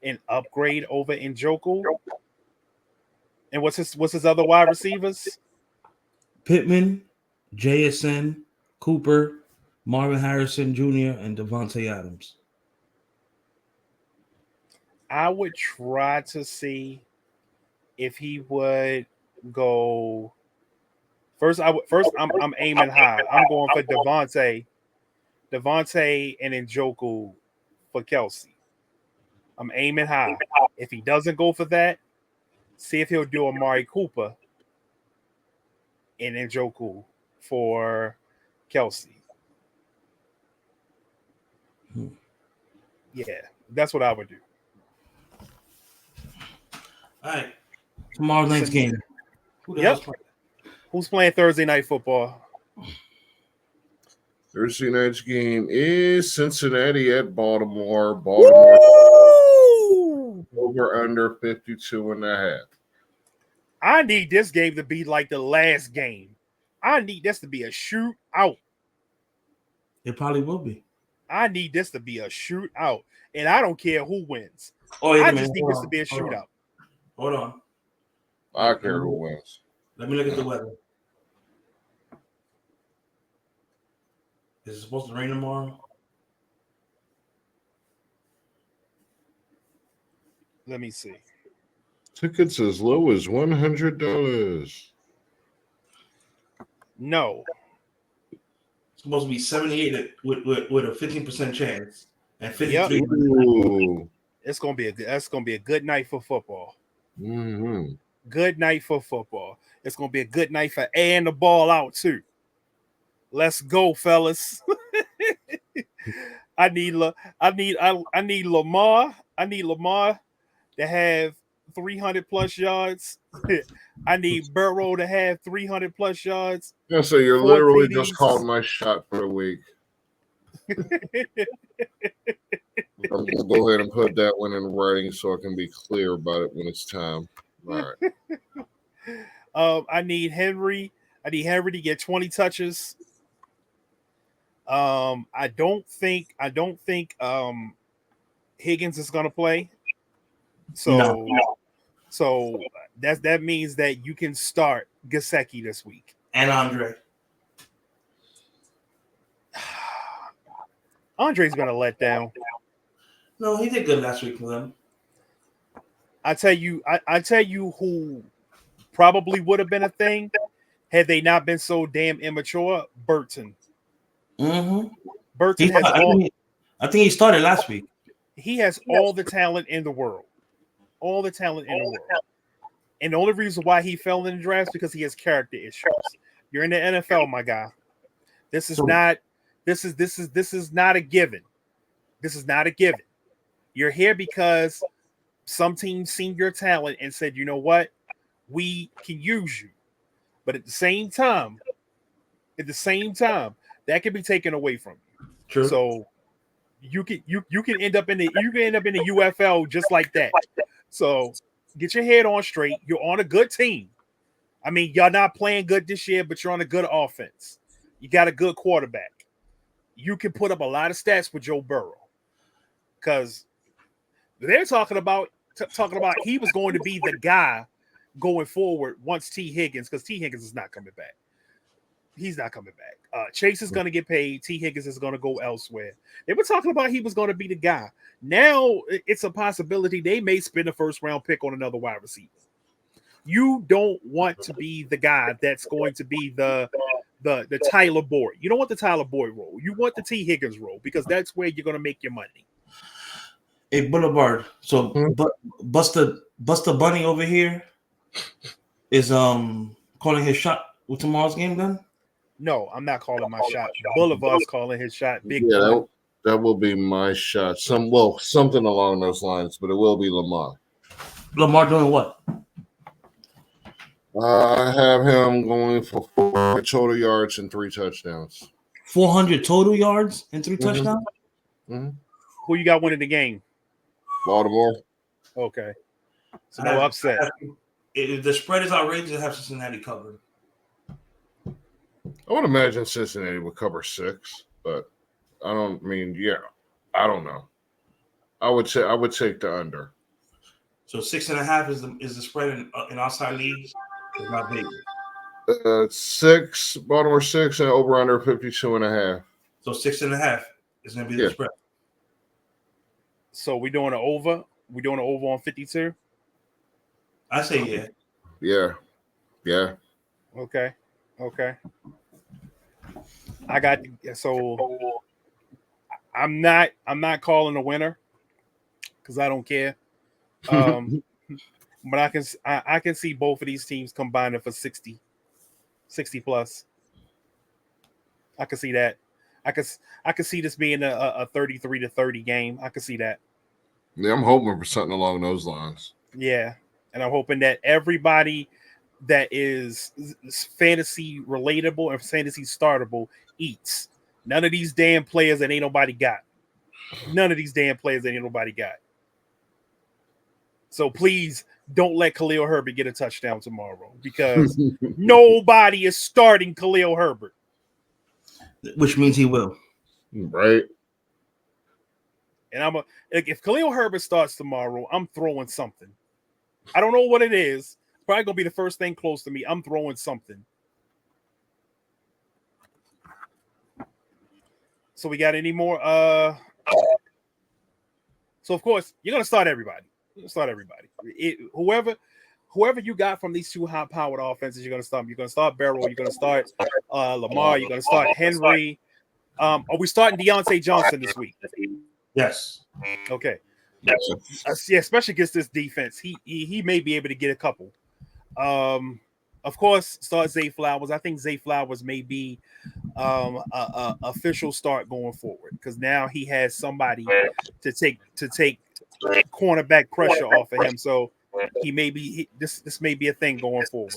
an upgrade over Njoku. And what's his other wide receivers? Pittman, JSN, Cooper, Marvin Harrison Jr., and Devontae Adams. I would try to see if he would go first. I'm aiming high. I'm going for Devontae and Njoku for Kelsey. I'm aiming high. If he doesn't go for that, see if he'll do Amari Cooper and Njoku for Kelsey. Yeah, that's what I would do. All right. Tomorrow night's game. Who the hell's playing? Who's playing Thursday night football? Thursday night's game is Cincinnati at Baltimore. Baltimore over under 52.5. I need this game to be like the last game. I need this to be a shootout. It probably will be. I need this to be a shootout. And I don't care who wins. Oh, wait a I minute. just need this to be a shootout. Hold on. I care who wins. Let me look at the weather. Is it supposed to rain tomorrow? Let me see. Tickets as low as $100. No. It's supposed to be 78 with a 15% chance and 53. Ooh. That's gonna be a good night for football. Mm-hmm. Good night for football. It's gonna be a good night for and the ball out too. Let's go, fellas. I need Lamar. I need Lamar to have 300 plus yards. I need Burrow to have 300 plus yards. Yeah, so you're literally just called my shot for the week. I'm gonna go ahead and put that one in writing so I can be clear about it when it's time. All right. I need Henry. I need Henry to get 20 touches. I don't think Higgins is gonna play. So that means that you can start Gesicki this week. And Andre. Andre's been a letdown. No, he did good last week for them. I tell you who probably would have been a thing had they not been so damn immature. Burton. Mm-hmm. Burton has I think he started last week. He has all the talent in the world. All the talent in the world. And the only reason why he fell in the draft is because he has character issues. You're in the NFL, my guy. This is not a given. This is not a given. You're here because some teams seen your talent and said, you know what? We can use you. But at the same time, that can be taken away from you. True. So you can end up in the UFL just like that. So get your head on straight. You're on a good team. I mean, y'all not playing good this year, but you're on a good offense. You got a good quarterback. You can put up a lot of stats with Joe Burrow. Because they're talking about he was going to be the guy going forward once T. Higgins, because T. Higgins is not coming back. He's not coming back. Chase is going to get paid. T. Higgins is going to go elsewhere. They were talking about he was going to be the guy. Now it's a possibility they may spend a first-round pick on another wide receiver. You don't want to be the guy that's going to be the Tyler Boyd. You don't want the Tyler Boyd role. You want the T. Higgins role because that's where you're going to make your money. Hey, Boulevard. So Buster Bunny over here is calling his shot with tomorrow's game then? No, I'm not calling my shot. Boulevard's calling his shot. That will be my shot. Something along those lines, but it will be Lamar. Lamar doing what? I have him going for 400 total yards and 3 touchdowns. 400 total yards and 3 touchdowns? Mm-hmm. Who you got winning the game? Baltimore. Okay. So no upset. If the spread is outrageous, I have Cincinnati covered. I would imagine Cincinnati would cover 6, but I don't know. I would take the under. So 6.5 is the spread in outside leagues. It's not big. 6, Baltimore 6, and over under 52.5. So 6.5 is going to be the spread. So we doing an over We doing an over on 52? I say yeah. Yeah. Yeah. Okay. I got so I'm not calling a winner because I don't care. But I can see both of these teams combining for 60 plus. I can see that. I can see this being a 33-30 game. I can see that. Yeah, I'm hoping for something along those lines. Yeah. And I'm hoping that everybody that is fantasy relatable and fantasy startable eats. None of these damn players that ain't nobody got. So please don't let Khalil Herbert get a touchdown tomorrow because nobody is starting Khalil Herbert. Which means he will. Right. And if Khalil Herbert starts tomorrow, I'm throwing something. I don't know what it is. It's probably gonna be the first thing close to me. I'm throwing something. So we got any more? So of course you're gonna start everybody. Whoever you got from these two high-powered offenses, you're gonna start. You're gonna start Barrow. You're gonna start Lamar. You're gonna start Henry. Are we starting Deontay Johnson this week? Yes. Okay. Yeah, especially against this defense, he may be able to get a couple. Of course, start Zay Flowers. I think Zay Flowers may be a official start going forward because now he has somebody to take cornerback pressure off of him. So he may be this may be a thing going forward.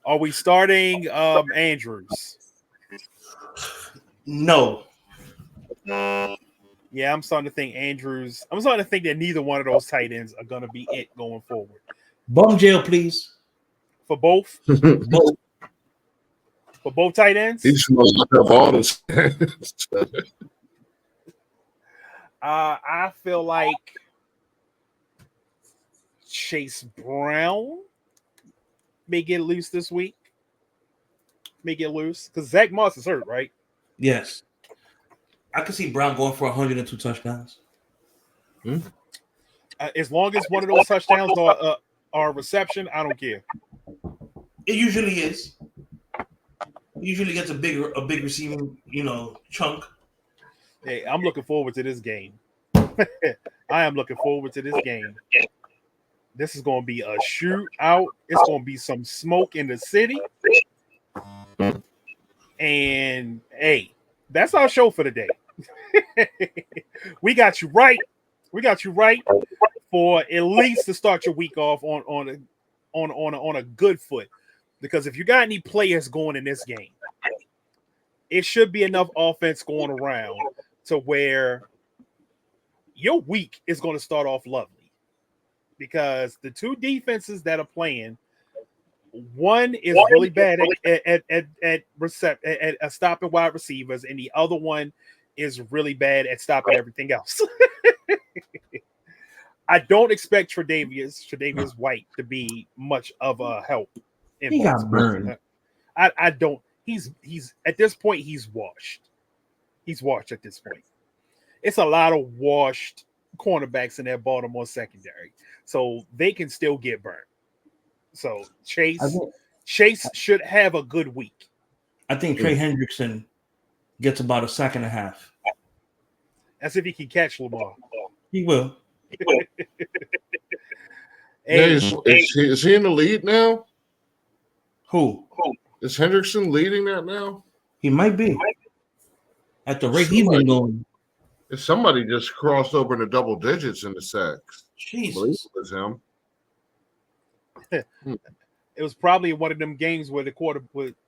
Are we starting Andrews? No. Yeah, I'm starting to think Andrews. I'm starting to think that neither one of those tight ends are going to be it going forward. Bum jail, please. For both? Both. For both tight ends? He's supposed to have all this. I feel like Chase Brown may get loose this week. Because Zach Moss is hurt, right? Yes. I can see Brown going for 102 touchdowns. As long as one of those touchdowns are a reception, I don't care. It usually is. He usually gets a big receiving, chunk. Hey, I'm looking forward to this game. I am looking forward to this game. This is going to be a shootout. It's going to be some smoke in the city. And, hey, that's our show for today. We got you right. For at least to start your week off on a good foot. Because if you got any players going in this game, it should be enough offense going around to where your week is going to start off lovely. Because the two defenses that are playing, one is really bad at stopping wide receivers, and the other one is really bad at stopping everything else. I don't expect Tre'Davious White to be much of a help. He got burned. I don't. He's at this point. He's washed. He's washed at this point. It's a lot of washed cornerbacks in that Baltimore secondary, so they can still get burned. So Chase should have a good week. I think Trey Hendrickson gets about a sack and a half. As if he can catch Lamar. He will. Hey, is he in the lead now? Who? Is Hendrickson leading that now? He might be. At the rate he's been going. If somebody just crossed over into double digits in the sacks. Jesus. It was him. It was probably one of them games where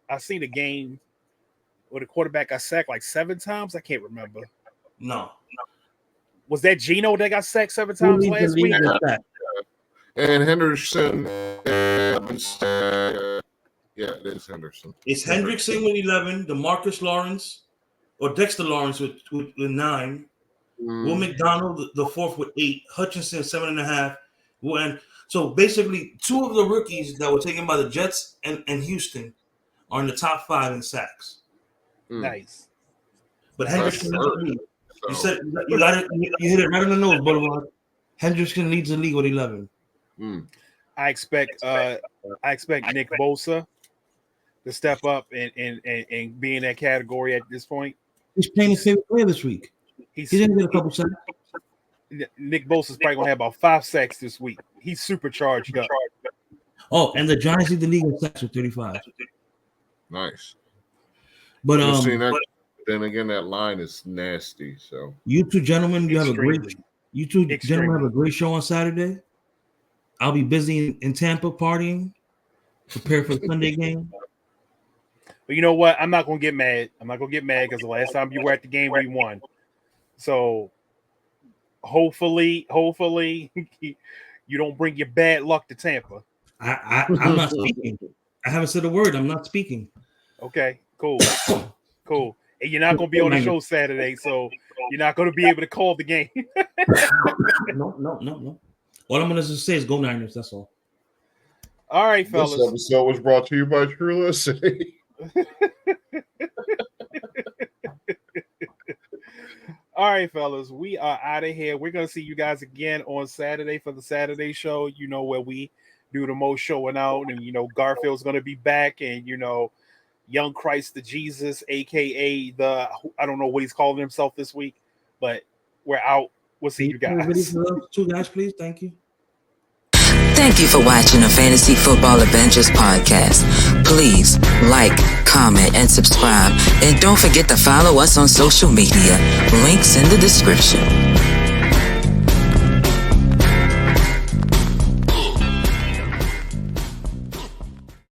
I seen a game where the quarterback got sacked like 7 times. I can't remember. No. Was that Geno that got sacked 7 times last week? And Henderson. Yeah, it is Henderson. It's Hendrickson with 11, DeMarcus Lawrence, or Dexter Lawrence with 9, Will McDonald the fourth with 8, Hutchinson 7.5. So basically, 2 of the rookies that were taken by the Jets and Houston are in the top 5 in sacks. Nice. But Hendrickson, you said you hit it right on the nose, Boulevard. Hendrickson leads the league with 11. I expect Nick Bosa to step up and be in that category at this point. He's playing his favorite player this week. He's going to get a couple sacks. Nick Bosa's probably going to have about 5 sacks this week. He's supercharged up. Oh, and the Giants lead the league in sacks with 35. Nice. But then again, that line is nasty. So you two gentlemen, have a great show on Saturday. I'll be busy in Tampa partying, prepare for the Sunday game. But you know what? I'm not gonna get mad. I'm not gonna get mad because the last time you were at the game, we won. So hopefully, you don't bring your bad luck to Tampa. I'm not speaking. I haven't said a word. I'm not speaking. Okay, cool. And you're not gonna be on the show Saturday, so you're not gonna be able to call the game. No. All I'm gonna say is go Niners. That's all. All right, fellas. This episode was brought to you by True Listening. All right, fellas, we are out of here. We're gonna see you guys again on Saturday for the Saturday show. You know, where we do the most showing out, and Garfield's gonna be back, and Young Christ the Jesus, aka the I don't know what he's calling himself this week, but we're out. We'll see you guys. 2 guys, please. Thank you. Thank you for watching the Fantasy Football Adventures podcast. Please like, comment, and subscribe. And don't forget to follow us on social media. Links in the description.